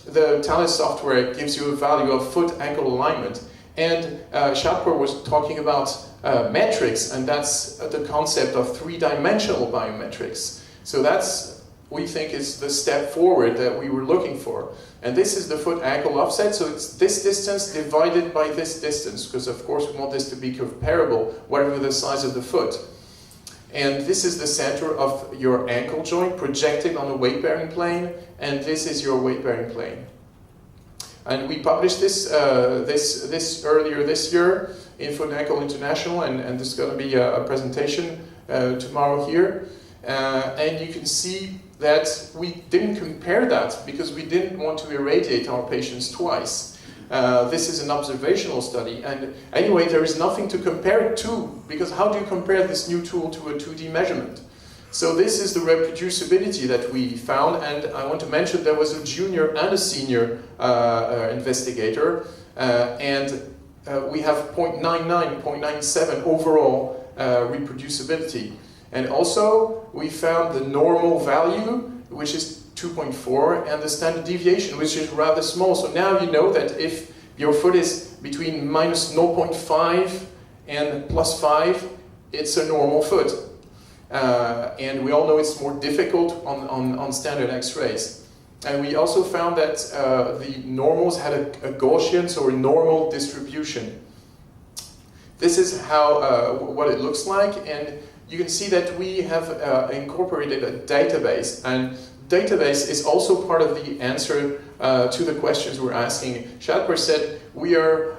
the TALIS software gives you a value of foot-ankle alignment. And Shapur was talking about metrics, and that's the concept of three-dimensional biometrics. So that's, we think, is the step forward that we were looking for. And this is the foot-ankle offset, so it's this distance divided by this distance, because of course we want this to be comparable, whatever the size of the foot. And this is the center of your ankle joint projected on a weight-bearing plane, and this is your weight-bearing plane. And we published this earlier this year in Foot and Ankle International, and there's going to be a presentation tomorrow here. And you can see that we didn't compare that because we didn't want to irradiate our patients twice. This is an observational study, and anyway, there is nothing to compare it to, because how do you compare this new tool to a 2D measurement? So this is the reproducibility that we found, and I want to mention there was a junior and a senior investigator, and we have 0.99, 0.97 overall reproducibility. And also, we found the normal value, which is 2.4, and the standard deviation, which is rather small. So now you know that if your foot is between minus 0.5 and plus 5, it's a normal foot. And we all know it's more difficult on standard X-rays. And we also found that the normals had a Gaussian, so a normal distribution. This is how what it looks like, and you can see that we have incorporated a database, and database is also part of the answer to the questions we're asking. Shatper said we are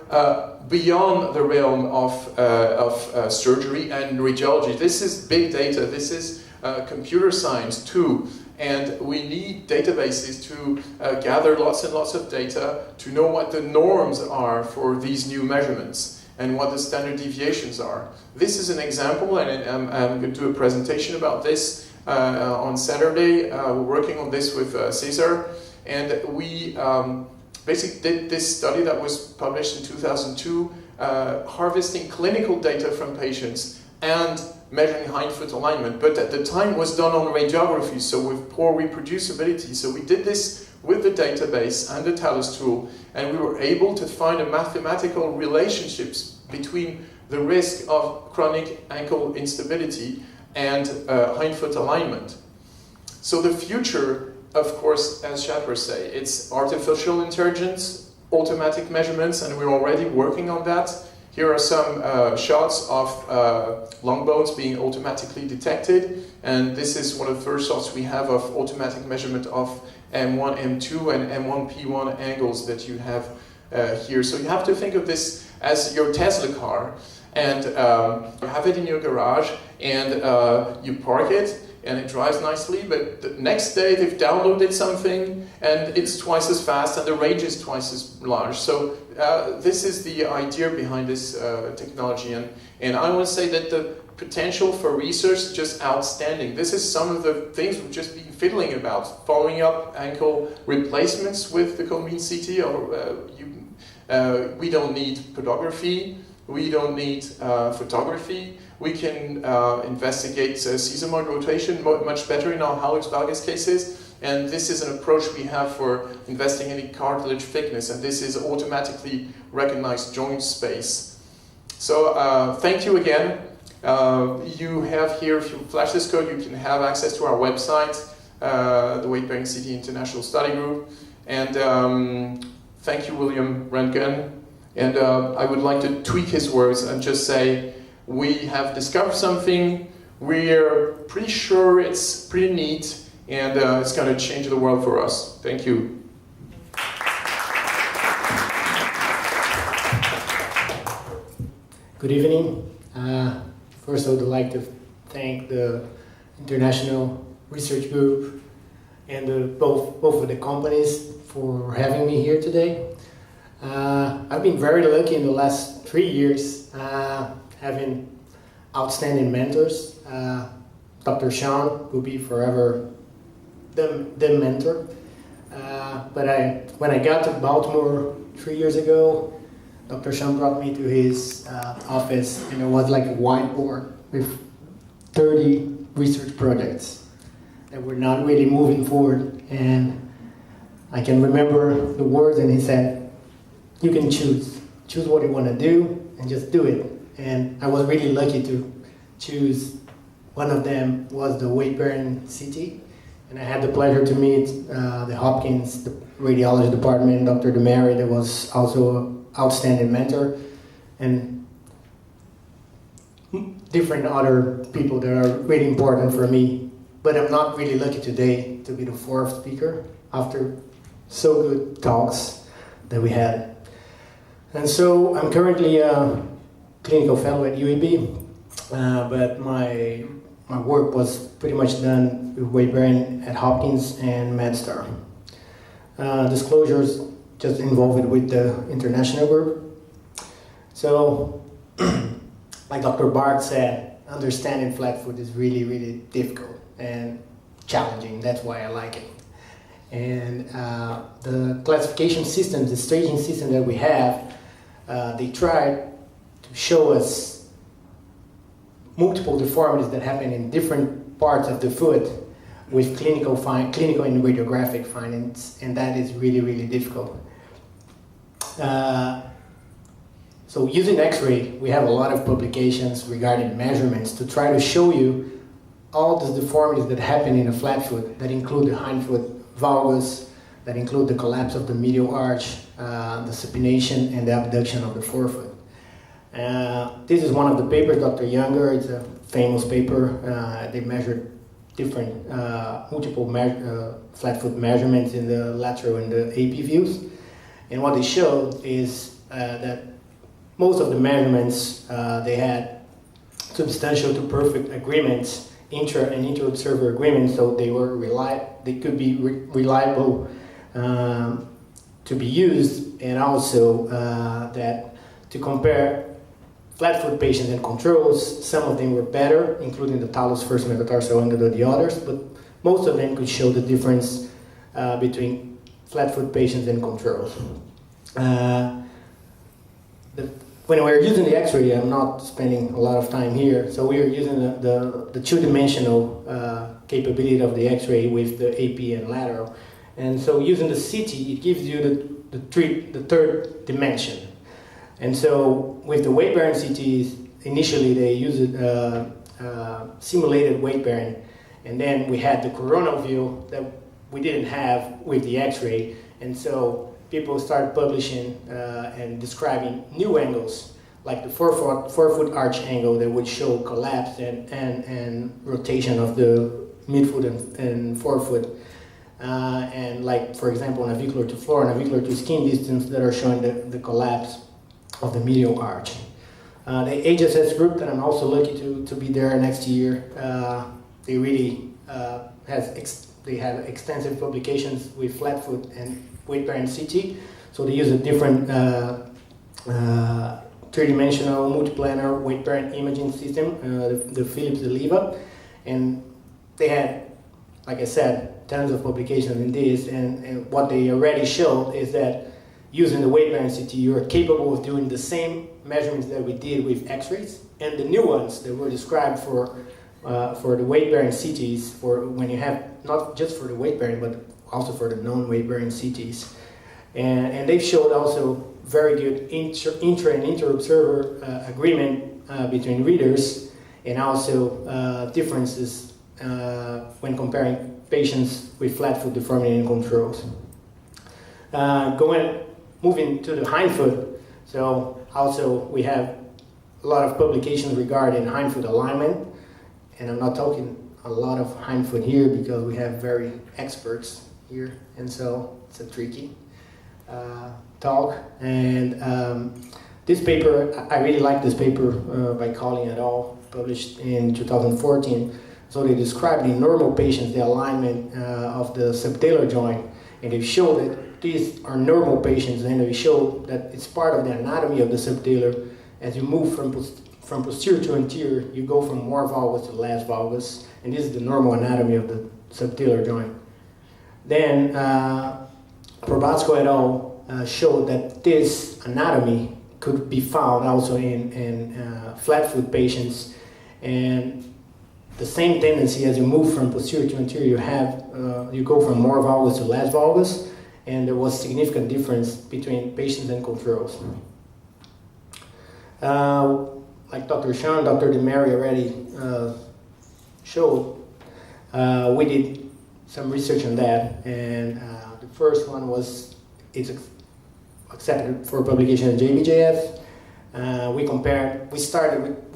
beyond the realm of surgery and radiology. This is big data. This is computer science too. And we need databases to gather lots and lots of data to know what the norms are for these new measurements and what the standard deviations are. This is an example, and I'm going to do a presentation about this on Saturday. We're working on this with Cesar, and we basically did this study that was published in 2002, harvesting clinical data from patients and measuring hindfoot alignment, but at the time was done on radiography, so with poor reproducibility. So we did this with the database and the TALUS tool, and we were able to find a mathematical relationships between the risk of chronic ankle instability and hindfoot alignment. So the future, of course, as Shatper say, it's artificial intelligence, automatic measurements, and we're already working on that. Here are some shots of long bones being automatically detected, and this is one of the first shots we have of automatic measurement of M1, M2, and M1, P1 angles that you have here. So you have to think of this as your Tesla car, and you have it in your garage, and you park it, and it drives nicely, but the next day they've downloaded something and it's twice as fast and the range is twice as large. So this is the idea behind this technology, and I want to say that the potential for research is just outstanding. This is some of the things we've just been fiddling about, following up ankle replacements with the cone beam CT. We don't need photography, we don't need photography. We can investigate sesamoid rotation much better in our hallux valgus cases, and this is an approach we have for investigating cartilage thickness, and this is automatically recognized joint space. So thank you again. You have here, if you flash this code, you can have access to our website, the Weight Bearing CT International Study Group, and thank you, William Röntgen. And I would like to tweak his words and just say, we have discovered something, we're pretty sure it's pretty neat, and it's going to change the world for us. Thank you. Good evening. First I would like to thank the International Research Group and both of the companies for having me here today. I've been very lucky in the last 3 years having outstanding mentors. Dr. Sean will be forever the mentor. But when I got to Baltimore 3 years ago, Dr. Sean brought me to his office, and there was like a whiteboard with 30 research projects that were not really moving forward. And I can remember the words, and he said, you can choose what you want to do and just do it. And I was really lucky to choose. One of them was the weight bearing CT, and I had the pleasure to meet the Hopkins the radiology department, Dr. DeMary, that was also an outstanding mentor, and different other people that are really important for me. But I'm not really lucky today to be the fourth speaker after so good talks that we had. And so I'm currently a clinical fellow at UAB, but my work was pretty much done with weight bearing at Hopkins and MedStar. Disclosures just involved with the international group. So, like Dr. Bart said, understanding flat foot is really, really difficult and challenging. That's why I like it. And the classification systems, the staging system that we have, they try to show us multiple deformities that happen in different parts of the foot with clinical and radiographic findings, and that is really, really difficult. So using X-ray, we have a lot of publications regarding measurements to try to show you all the deformities that happen in a flat foot, that include the hindfoot valgus, that include the collapse of the medial arch, the supination, and the abduction of the forefoot. This is one of the papers, Dr. Younger, it's a famous paper. They measured different multiple flat foot measurements in the lateral and the AP views. And what they showed is that most of the measurements, they had substantial to perfect agreements, intra and inter-observer agreements, so they were they could be reliable to be used, and also that to compare flat foot patients and controls, some of them were better, including the talus first metatarsal angle than the others, but most of them could show the difference between flat foot patients and controls. When we're using the X-ray, I'm not spending a lot of time here, so we are using the two-dimensional capability of the X-ray with the AP and lateral. And so using the CT, it gives you the third dimension. And so with the weight-bearing CTs, initially they used simulated weight-bearing, and then we had the coronal view that we didn't have with the X-ray, and so people started publishing and describing new angles, like the forefoot arch angle that would show collapse and rotation of the midfoot and forefoot. And like, for example, navicular to floor, navicular to skin distance that are showing the collapse of the medial arch. The HSS group, that I'm also lucky to be there next year, they really they have extensive publications with flat foot and weight-bearing CT. So they use a different three-dimensional multiplanar weight-bearing imaging system, the Philips Deliva, and they had, like I said, tons of publications in this, and what they already showed is that using the weight-bearing CT, you are capable of doing the same measurements that we did with X-rays, and the new ones that were described for the weight-bearing CTs, for when you have, not just for the weight-bearing, but also for the non-weight-bearing CTs. And they've showed also very good intra and inter-observer agreement between readers, and also differences when comparing patients with flat foot deformity and controls. Moving to the hindfoot, so also we have a lot of publications regarding hindfoot alignment, and I'm not talking a lot of hindfoot here because we have very experts here, and so it's a tricky talk. And this paper, I really like this paper by Collin et al., published in 2014. So they described in normal patients the alignment of the subtalar joint, and they showed that these are normal patients, and they show that it's part of the anatomy of the subtalar. As you move from posterior to anterior, you go from more valgus to less valgus, and this is the normal anatomy of the subtalar joint. Then Probatsko et al. Showed that this anatomy could be found also in flat foot patients, and the same tendency as you move from posterior to anterior, you go from more valgus to less valgus, and there was significant difference between patients and controls. Like Dr. Sean, Dr. DeMary already showed, we did some research on that, and the first one was, it's accepted for publication in JBJF. We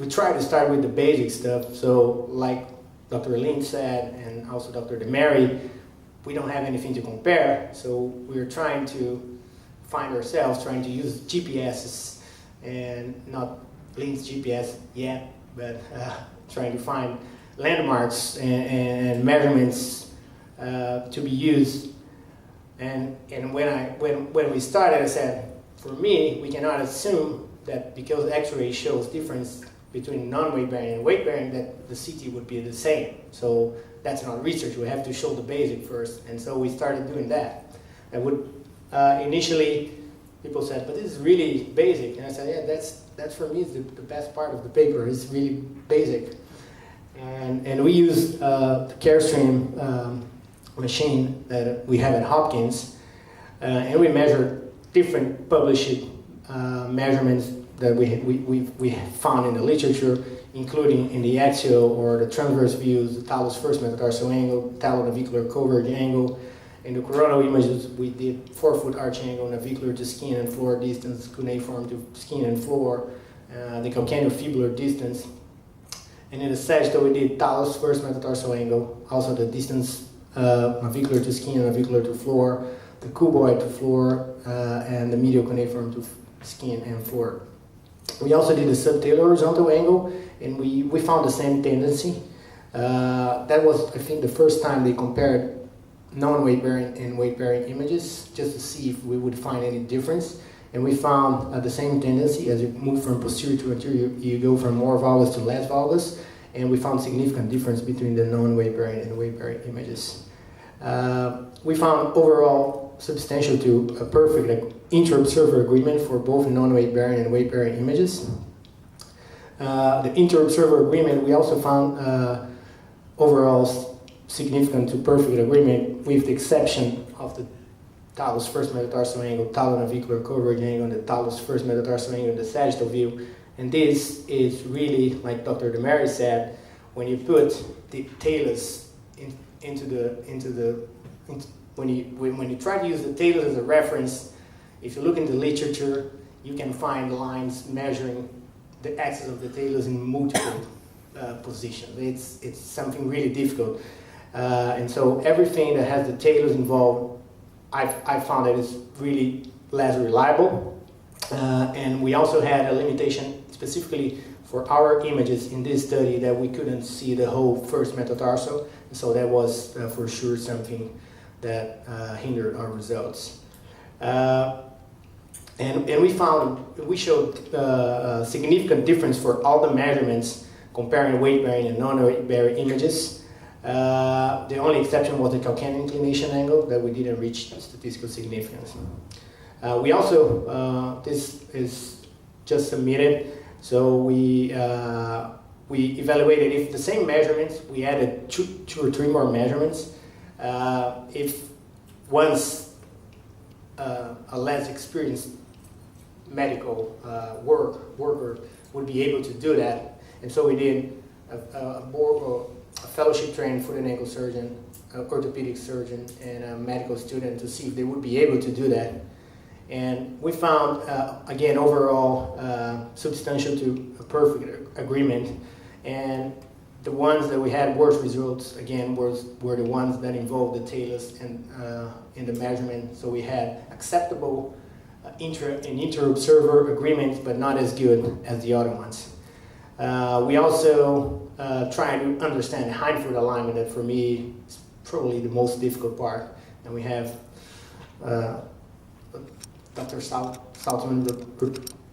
tried to start with the basic stuff, so like Dr. Lin said, and also Dr. DeMary, we don't have anything to compare, so we're trying to find ourselves, trying to use GPSs, and not Lin's GPS yet, but trying to find landmarks and measurements to be used. And when we started, I said, for me, we cannot assume that because X-ray shows difference between non-weight-bearing and weight-bearing, that the CT would be the same. So that's not research. We have to show the basic first, and so we started doing that. Initially, people said, "But this is really basic," and I said, "Yeah, that's for me is the best part of the paper. It's really basic." And we used the Carestream machine that we have at Hopkins, and we measured different published measurements that we found in the literature, including in the axial or the transverse views, the talus first metatarsal angle, talonavicular converge angle. In the coronal images, we did forefoot arch angle, navicular to skin and floor distance, cuneiform to skin and floor, the calcaneofibular distance. And in the sagittal, we did talus first metatarsal angle, also the distance navicular to skin and navicular to floor, the cuboid to floor, and the medial cuneiform to skin and floor. We also did a subtalar horizontal angle, and we found the same tendency. That was, I think, the first time they compared non-weight-bearing and weight-bearing images, just to see if we would find any difference. And we found the same tendency. As you move from posterior to anterior, you go from more valgus to less valgus, and we found significant difference between the non-weight-bearing and weight-bearing images. We found overall substantial to a perfect inter-observer agreement for both non-weight-bearing and weight-bearing images. The inter-observer agreement, we also found overall significant to perfect agreement, with the exception of the talus first metatarsal angle, talonavicular coverage angle, and the talus first metatarsal angle in the sagittal view. And this is really, like Dr. Demary said, when you put the talus when you try to use the talus as a reference, if you look in the literature, you can find lines measuring the axis of the talus in multiple positions. It's something really difficult. And so everything that has the talus involved, I found that it's really less reliable. And we also had a limitation specifically for our images in this study that we couldn't see the whole first metatarsal. And so that was for sure something that hindered our results. And we showed a significant difference for all the measurements comparing weight-bearing and non-weight-bearing images. The only exception was the Calcan inclination angle that we didn't reach statistical significance. We also, this is just submitted, so we evaluated if the same measurements, we added two or three more measurements. If once a less experienced medical worker would be able to do that. And so we did a fellowship trained foot and ankle surgeon, an orthopedic surgeon, and a medical student to see if they would be able to do that. And we found, again, overall substantial to a perfect agreement. And the ones that we had worse results, again, were the ones that involved the talus and in the measurement. So we had acceptable inter-observer agreements, but not as good as the other ones. We also tried to understand the hindfoot alignment, that for me is probably the most difficult part. And we have Dr. Saltzman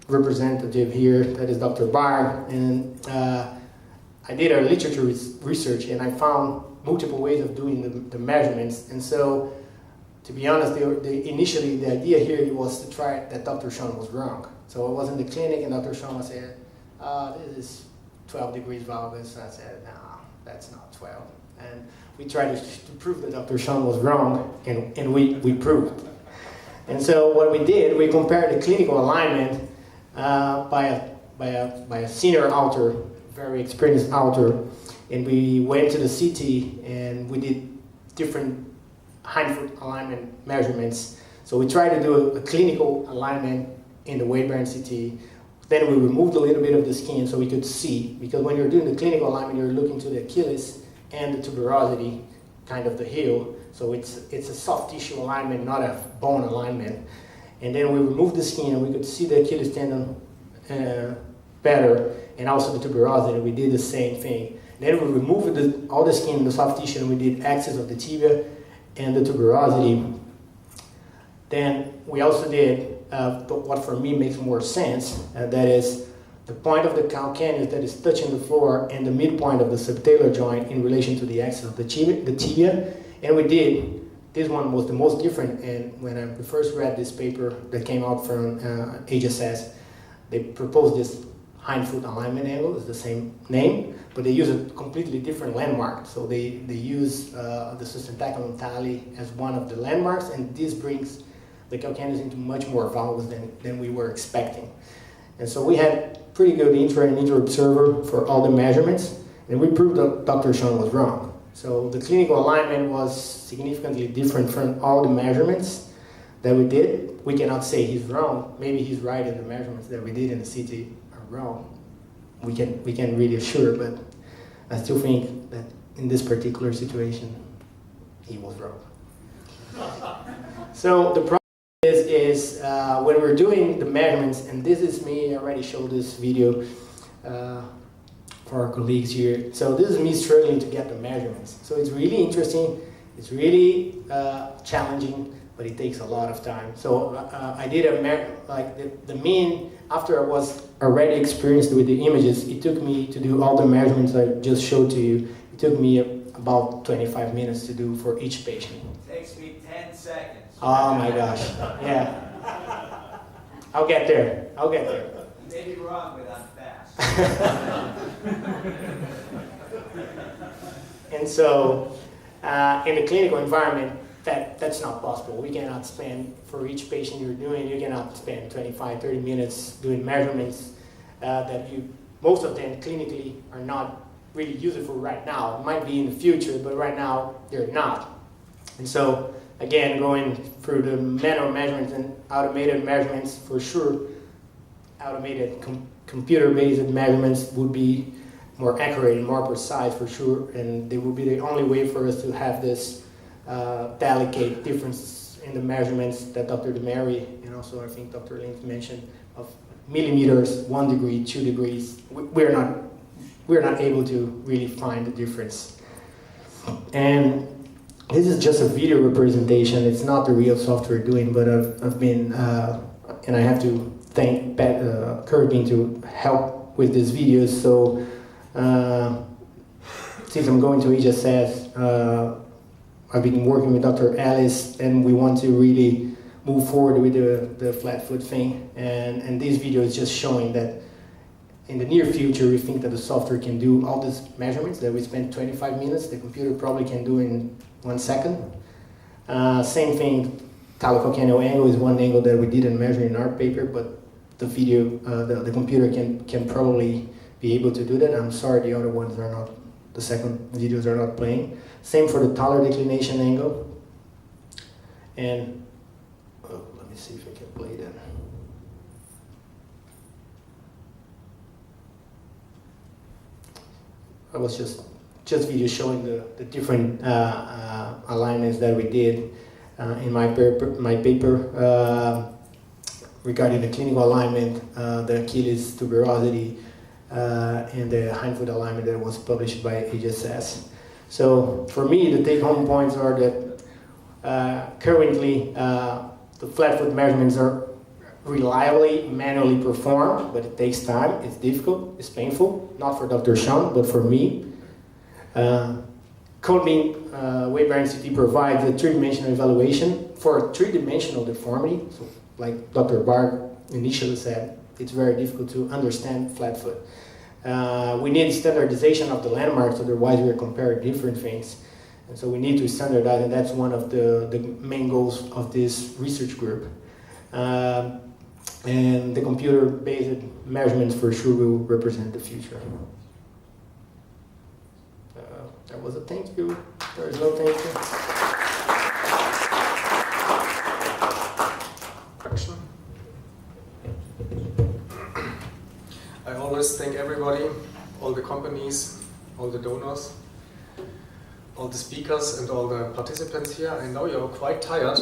representative here, that is Dr. Barr, and I did a literature research, and I found multiple ways of doing the measurements. And so, to be honest, initially the idea here was to try that Dr. Sean was wrong. So I was in the clinic, and Dr. Sean said, this is 12 degrees valgus. And I said, no, that's not 12. And we tried to prove that Dr. Sean was wrong, and we proved. And so what we did, we compared the clinical alignment by a senior author, very experienced author, and we went to the CT and we did different hindfoot alignment measurements. So we tried to do a clinical alignment in the weight-bearing CT. Then we removed a little bit of the skin so we could see, because when you're doing the clinical alignment, you're looking to the Achilles and the tuberosity, kind of the heel. So it's a soft tissue alignment, not a bone alignment. And then we removed the skin and we could see the Achilles tendon better, and also the tuberosity. We did the same thing. Then we removed all the skin and the soft tissue, and we did axis of the tibia and the tuberosity. Then we also did what for me makes more sense, that is the point of the calcaneus that is touching the floor and the midpoint of the subtalar joint in relation to the axis of the tibia. And we did, this one was the most different, and when I first read this paper that came out from HSS, they proposed this hindfoot alignment angle, it's the same name, but they use a completely different landmark. So they use the sustentaculum tali as one of the landmarks, and this brings the calcaneus into much more valgus than we were expecting. And so we had pretty good intra and inter-observer for all the measurements, and we proved that Dr. Sean was wrong. So the clinical alignment was significantly different from all the measurements that we did. We cannot say he's wrong. Maybe he's right in the measurements that we did in the CT are wrong. We can really assure, but I still think that in this particular situation, he was wrong. So the problem is when we're doing the measurements, and this is me, I already showed this video for our colleagues here. So this is me struggling to get the measurements. So it's really interesting, it's really challenging, but it takes a lot of time. So I did the mean, after I was already experienced with the images, it took me to do all the measurements I just showed to you. It took me about 25 minutes to do for each patient. Takes me 10 seconds. Oh my gosh, yeah. I'll get there, I'll get there. You may be wrong, but I'm fast. And so, in the clinical environment, that's not possible. We cannot spend, for each patient you're doing, you cannot spend 25, 30 minutes doing measurements that most of them clinically are not really useful right now. It might be in the future, but right now they're not. And so, again, going through the manual measurements and automated measurements, for sure, automated computer-based measurements would be more accurate and more precise for sure, and they will be the only way for us to have this delicate difference in the measurements that Dr. DeMary and also I think Dr. Lins mentioned of millimeters, 1 degree, 2 degrees. We're not able to really find the difference. And this is just a video representation. It's not the real software doing, but I've been, and I have to thank Kirby to help with these videos. So since I'm going to HSS, I've been working with Dr. Alice, and we want to really move forward with the flat foot thing. And this video is just showing that in the near future, we think that the software can do all these measurements that we spent 25 minutes. The computer probably can do in 1 second. Same thing, talofocanal angle is one angle that we didn't measure in our paper, but the video, the computer can probably be able to do that. I'm sorry, the other ones are not, the second videos are not playing. Same for the talar declination angle. And let me see if I can play that. I was just video showing the different alignments that we did in my paper regarding the clinical alignment, the Achilles tuberosity, and the hindfoot alignment that was published by HSS. So for me, the take-home points are that currently the flat foot measurements are reliably manually performed, but it takes time, it's difficult, it's painful, not for Dr. Sean, but for me. Cone beam weight-bearing CT provides a three-dimensional evaluation for a three-dimensional deformity. So like Dr. Barg initially said, it's very difficult to understand flat foot. We need standardization of the landmarks, otherwise we're comparing different things. And so we need to standardize, and that's one of the main goals of this research group. And the computer-based measurements for sure will represent the future. That was a thank you. There is no thank you. I always thank everybody, all the companies, all the donors, all the speakers and all the participants here. I know you're quite tired,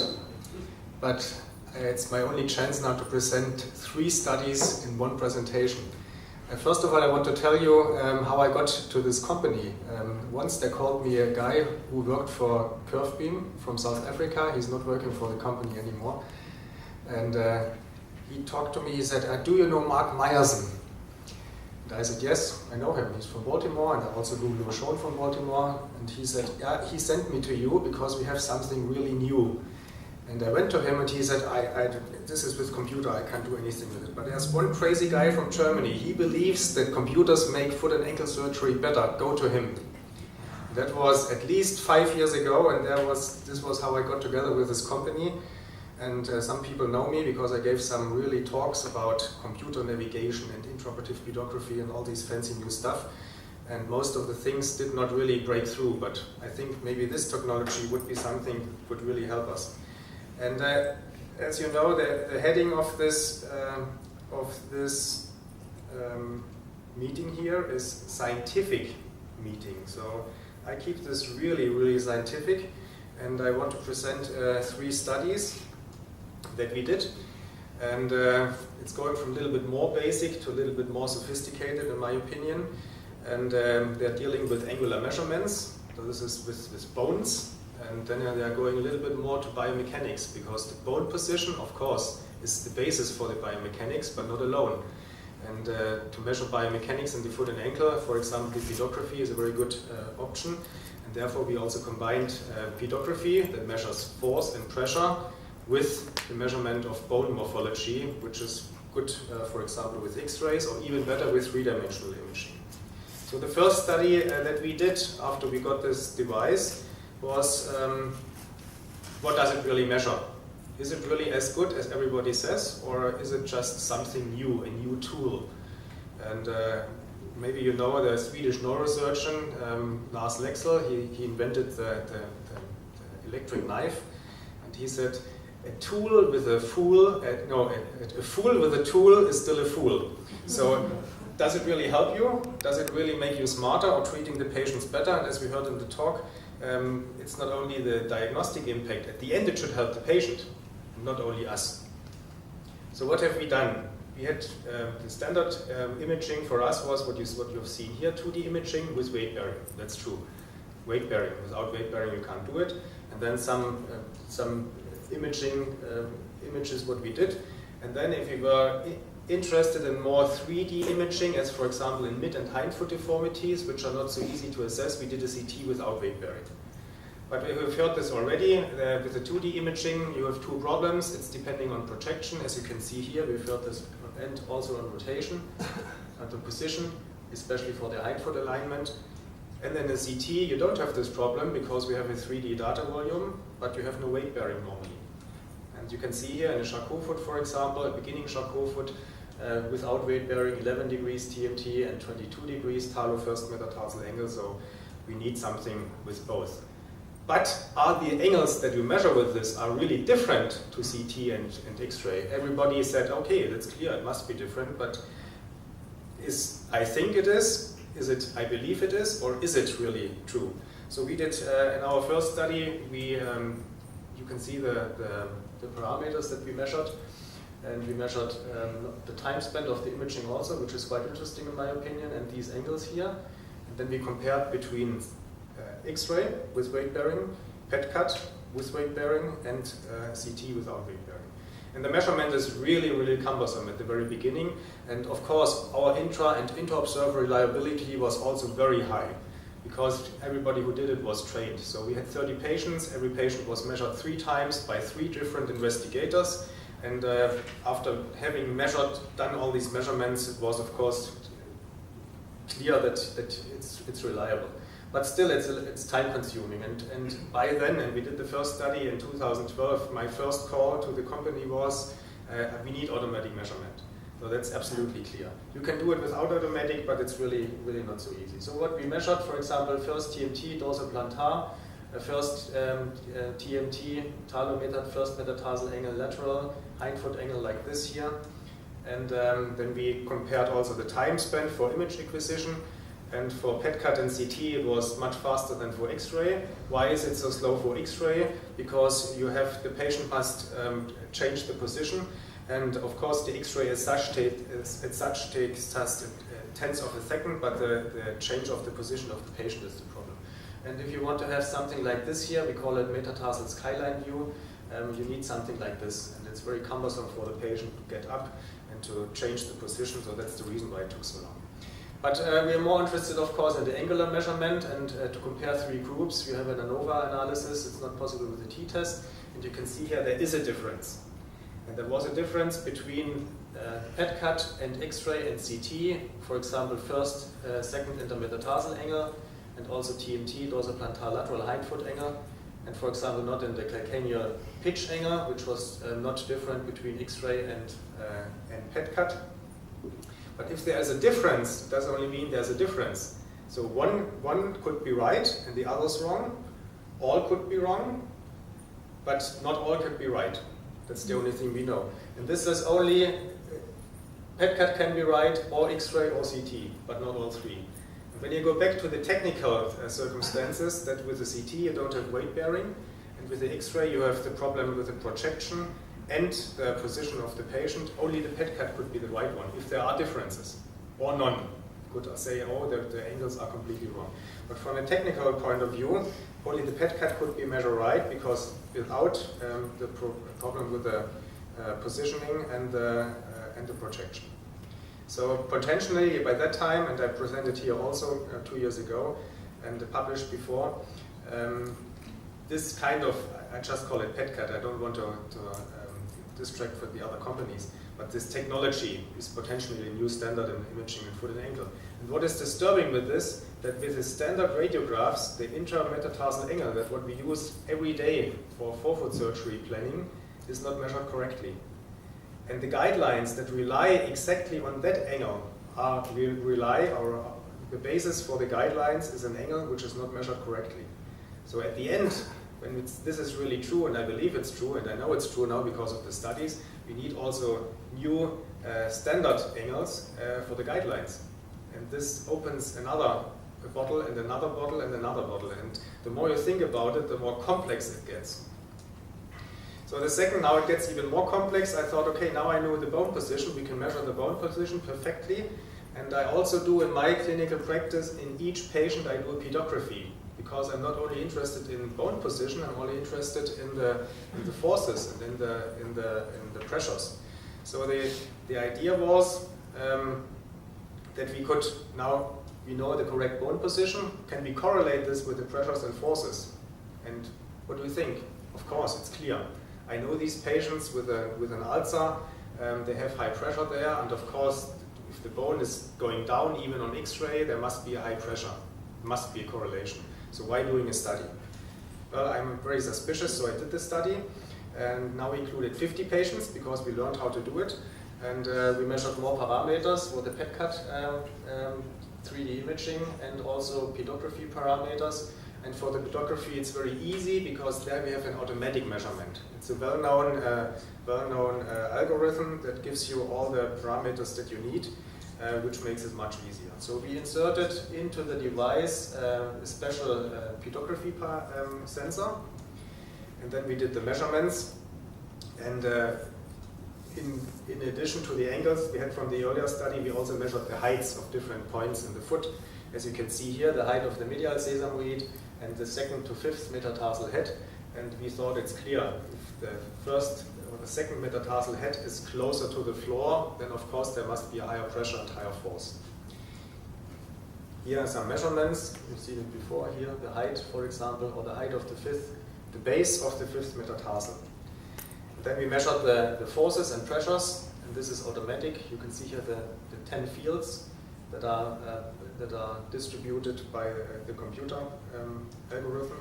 but it's my only chance now to present 3 studies in one presentation. First of all, I want to tell you how I got to this company. Once they called me a guy who worked for Curvebeam from South Africa. He's not working for the company anymore. And he talked to me, he said, do you know Mark Meyerson? And I said, yes, I know him. He's from Baltimore, and I also do Lou Schoen from Baltimore. And he said, yeah, he sent me to you because we have something really new. And I went to him and he said, this is with computer, I can't do anything with it. But there's one crazy guy from Germany. He believes that computers make foot and ankle surgery better. Go to him. That was at least 5 years ago, and this was how I got together with this company. And some people know me because I gave some really talks about computer navigation and intraoperative pedography and all these fancy new stuff. And most of the things did not really break through, but I think maybe this technology would be something that would really help us. And as you know, the heading of this meeting here is scientific meeting. So I keep this really, really scientific, and I want to present 3 studies that we did. And it's going from a little bit more basic to a little bit more sophisticated, in my opinion. And they're dealing with angular measurements. So this is with bones. And then they are going a little bit more to biomechanics, because the bone position, of course, is the basis for the biomechanics, but not alone. And to measure biomechanics in the foot and ankle, for example, pedography is a very good option. And therefore, we also combined pedography that measures force and pressure with the measurement of bone morphology, which is good, for example, with X-rays, or even better with 3-dimensional imaging. So the first study that we did after we got this device was, what does it really measure? Is it really as good as everybody says, or is it just something new, a new tool? And maybe you know the Swedish neurosurgeon, Lars Lexell, he invented the electric knife, and he said, a fool with a tool is still a fool. So does it really help you? Does it really make you smarter or treating the patients better? And as we heard in the talk, it's not only the diagnostic impact. At the end, it should help the patient, not only us. So what have we done? We had the standard imaging for us was what you've seen here, 2D imaging with weight bearing. That's true. Weight bearing. Without weight bearing, you can't do it. And then some images what we did. And then if you were interested in more 3D imaging, as for example in mid and hindfoot deformities, which are not so easy to assess, we did a CT without weight bearing. But we have heard this already, with the 2D imaging you have 2 problems. It's depending on projection, as you can see here, we've heard this, and also on rotation, and the position, especially for the hindfoot alignment. And then in CT you don't have this problem because we have a 3D data volume, but you have no weight bearing normally. And you can see here in a Charcot foot, for example, a beginning Charcot foot without weight bearing, 11 degrees TMT and 22 degrees talo first metatarsal angle, so we need something with both. But are the angles that you measure with this are really different to CT and X-ray? Everybody said, okay, that's clear, it must be different, but I think it is it, I believe it is, or is it really true? So we did, in our first study, you can see the parameters that we measured, and we measured the time spent of the imaging also, which is quite interesting in my opinion, and these angles here. And then we compared between X-ray with weight bearing, PET cut with weight bearing, and CT without weight bearing. And the measurement is really, really cumbersome at the very beginning. And of course, our intra and inter-observer reliability was also very high, because everybody who did it was trained. So we had 30 patients, every patient was measured 3 times by 3 different investigators. And after having done all these measurements, it was of course clear that it's reliable. But still, it's time consuming. And by then, and we did the first study in 2012, my first call to the company was, we need automatic measurement. So that's absolutely clear. You can do it without automatic, but it's really, really not so easy. So what we measured, for example, first TMT, dorsoplantar, first TMT, first metatarsal angle lateral, hindfoot angle like this here. And then we compared also the time spent for image acquisition. And for PET cut and CT, it was much faster than for X-ray. Why is it so slow for X-ray? Because the patient must change the position. And of course, the X-ray as such takes just a tenth of a second, but the change of the position of the patient is the problem. And if you want to have something like this here, we call it metatarsal skyline view, you need something like this. And it's very cumbersome for the patient to get up and to change the position, so that's the reason why it took so long. But we are more interested, of course, in the angular measurement, and to compare 3 groups. We have an ANOVA analysis. It's not possible with the t-test. And you can see here there is a difference. And there was a difference between PET cut and X-ray and CT. For example, first, second intermetatarsal angle, and also TMT, dorsoplantar lateral hindfoot angle. And for example, not in the calcaneal pitch angle, which was not different between X-ray and PET cut. But if there is a difference, it doesn't only mean there's a difference. So one could be right and the other's wrong. All could be wrong, but not all could be right. That's the only thing we know. And this is only, PET cut can be right, or X-ray or CT, but not all 3. When you go back to the technical circumstances, that with the CT you don't have weight bearing, and with the X-ray you have the problem with the projection and the position of the patient. Only the PET CAT could be the right one, if there are differences, or none. You could say, oh, the angles are completely wrong. But from a technical point of view, only the PET CAT could be measured right, because without the problem with the positioning and the projection. So potentially by that time, and I presented here also 2 years ago and published before, this kind of, I just call it PET CAT, I don't want to distract from the other companies, but this technology is potentially a new standard in imaging in foot and ankle. And what is disturbing with this, that with the standard radiographs, the intermetatarsal angle, that what we use every day for forefoot surgery planning, is not measured correctly. And the guidelines that rely exactly on that angle the basis for the guidelines is an angle which is not measured correctly. So at the end, when this is really true, and I believe it's true, and I know it's true now because of the studies, we need also new standard angles for the guidelines. And this opens another bottle and another bottle and another bottle. And the more you think about it, the more complex it gets. So the second, now it gets even more complex. I thought, okay, now I know the bone position. We can measure the bone position perfectly. And I also do in my clinical practice, in each patient, I do a pedography. Because I'm not only interested in bone position, I'm only interested in the forces and in the pressures. So the idea was that we could, now we know the correct bone position, can we correlate this with the pressures and forces? And what do you think? Of course, it's clear. I know these patients with an ulcer, they have high pressure there, and of course, if the bone is going down, even on X-ray, there must be a high pressure. There must be a correlation. So why doing a study? Well, I'm very suspicious, so I did the study, and now we included 50 patients because we learned how to do it, and we measured more parameters for the PET CAT 3D imaging and also pedography parameters. And for the pedography, it's very easy because there we have an automatic measurement. It's a well-known algorithm that gives you all the parameters that you need, which makes it much easier. So we inserted into the device a special pedography sensor, and then we did the measurements. And in addition to the angles we had from the earlier study, we also measured the heights of different points in the foot. As you can see here, the height of the medial sesamoid and the 2nd to 5th metatarsal head. And we thought it's clear, if the 1st or the 2nd metatarsal head is closer to the floor, then of course there must be a higher pressure and higher force. Here are some measurements. You've seen it before here, the height, for example, or the height of the base of the 5th metatarsal. And then we measured the forces and pressures, and this is automatic. You can see here the 10 fields that are distributed by the computer algorithm.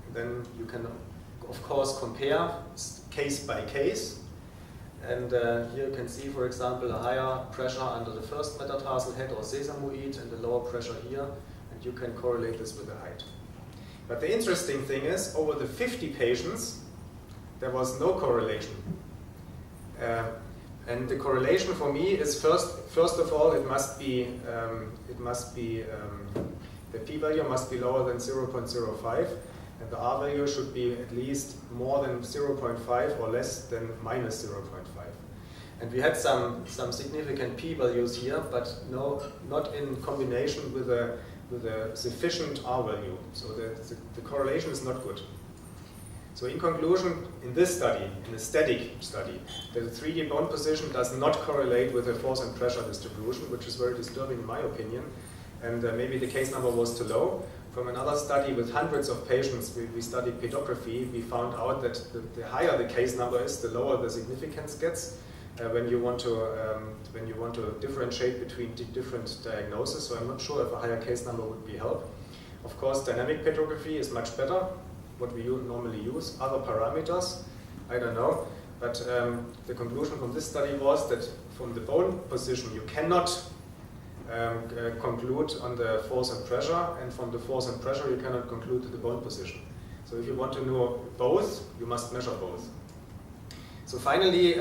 And then you can, of course, compare case by case. And here you can see, for example, a higher pressure under the 1st metatarsal head or sesamoid and a lower pressure here, and you can correlate this with the height. But the interesting thing is, over the 50 patients, there was no correlation. And the correlation for me is first of all, it must be the p-value must be lower than 0.05, and the r value should be at least more than 0.5 or less than minus 0.5. And we had some significant p-values here, but not in combination with a sufficient r value. So the correlation is not good. So in conclusion, in this study, in a static study, the 3D bone position does not correlate with the force and pressure distribution, which is very disturbing in my opinion. And maybe the case number was too low. From another study with hundreds of patients, we studied pedography, we found out that the higher the case number is, the lower the significance gets when you want to differentiate between different diagnoses. So I'm not sure if a higher case number would be help. Of course, dynamic pedography is much better. What we normally use, other parameters, I don't know. But the conclusion from this study was that from the bone position, you cannot conclude on the force and pressure, and from the force and pressure, you cannot conclude the bone position. So if you want to know both, you must measure both. So finally,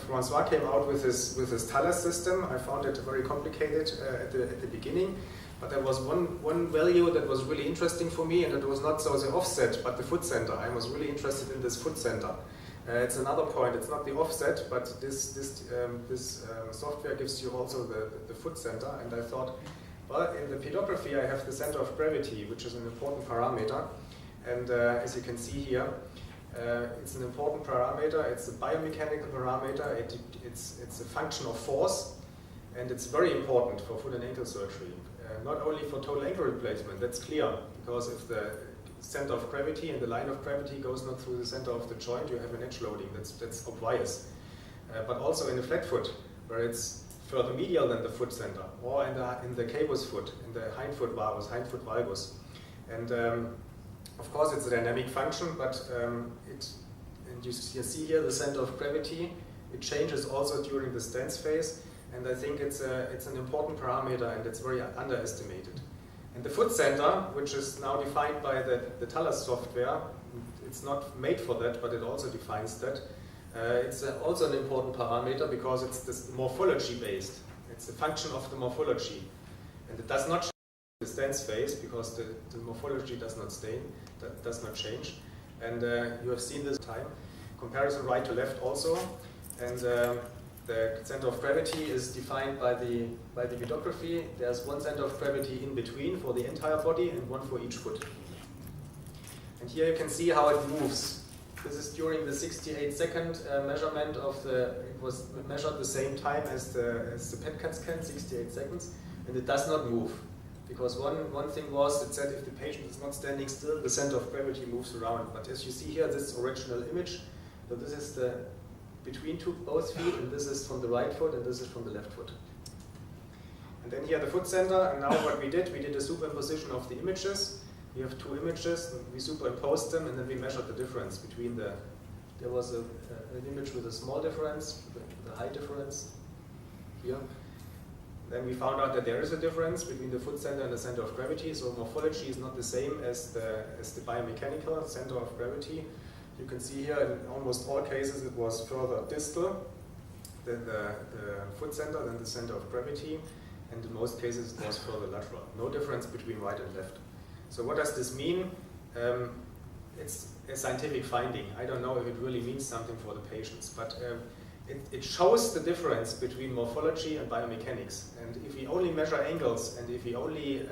Francois came out with his Thales system. I found it very complicated at the beginning. But there was one value that was really interesting for me, and it was not so the offset, but the foot center. I was really interested in this foot center. It's another point. It's not the offset, but this software gives you also the foot center. And I thought, well, in the pedography, I have the center of gravity, which is an important parameter. And as you can see here, it's an important parameter. It's a biomechanical parameter. It's a function of force, and it's very important for foot and ankle surgery. Not only for total ankle replacement, that's clear, because if the center of gravity and the line of gravity goes not through the center of the joint, you have an edge loading. That's obvious. But also in the flat foot, where it's further medial than the foot center, or in the cavus foot, in the hindfoot valgus. And of course, it's a dynamic function, but you see here the center of gravity. It changes also during the stance phase, and I think it's an important parameter, and it's very underestimated. And the foot center, which is now defined by the Thales software, it's not made for that, but it also defines that. It's also an important parameter because it's this morphology based. It's a function of the morphology, and it does not change the stance phase because the morphology does not change. And you have seen this time. Comparison right to left also, and the center of gravity is defined by the pedography. There's one center of gravity in between for the entire body and one for each foot. And here you can see how it moves. This is during the 68-second measurement of it was measured the same time as the PET-CAT scan, 68 seconds, and it does not move. Because one thing was, it said if the patient is not standing still, the center of gravity moves around. But as you see here, this is original image. So this is between both feet, and this is from the right foot, and this is from the left foot. And then here the foot center, and now what we did a superimposition of the images. We have two images, and we superimposed them, and then we measured the difference between there was an image with a small difference, with a high difference here. Then we found out that there is a difference between the foot center and the center of gravity, so morphology is not the same as the biomechanical center of gravity. You can see here in almost all cases it was further distal than the foot center than the center of gravity, and in most cases it was further lateral. No difference between right and left. So what does this mean? It's a scientific finding. I don't know if it really means something for the patients, but it shows the difference between morphology and biomechanics. And if we only measure angles, and if we only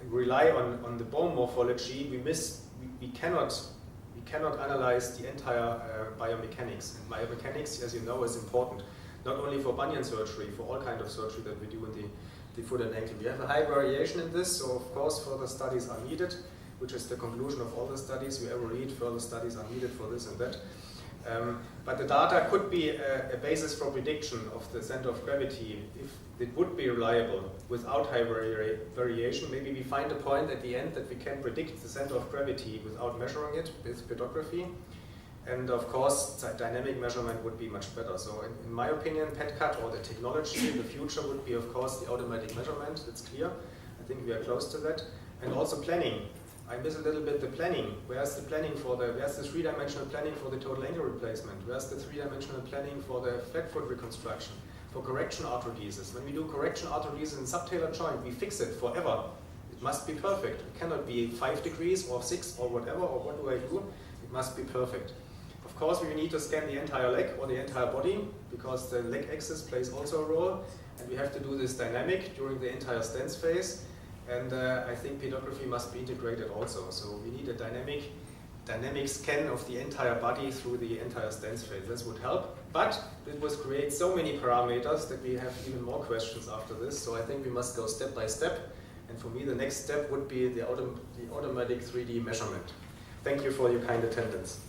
rely on the bone morphology, we cannot analyze the entire biomechanics. And biomechanics, as you know, is important, not only for bunion surgery, for all kinds of surgery that we do in the foot and ankle. We have a high variation in this, so of course further studies are needed, which is the conclusion of all the studies you ever read. Further studies are needed for this and that. But the data could be a basis for prediction of the center of gravity. If it would be reliable without high variation, maybe we find a point at the end that we can predict the center of gravity without measuring it with pedography. And of course, dynamic measurement would be much better. So in my opinion, PET-CAT or the technology in the future would be, of course, the automatic measurement. It's clear. I think we are close to that. And also planning. I miss a little bit the planning. Where's the planning where's the three-dimensional planning for the total ankle replacement? Where's the three-dimensional planning for the flat foot reconstruction? For correction arthrodesis. When we do correction arthrodesis in subtalar joint, we fix it forever. It must be perfect. It cannot be 5 degrees or 6 or whatever, or what do I do? It must be perfect. Of course, we need to scan the entire leg or the entire body, because the leg axis plays also a role, and we have to do this dynamic during the entire stance phase. And I think pedography must be integrated also. So we need a dynamic scan of the entire body through the entire stance phase. This would help, but it would create so many parameters that we have even more questions after this. So I think we must go step by step. And for me, the next step would be the automatic 3D measurement. Thank you for your kind attendance.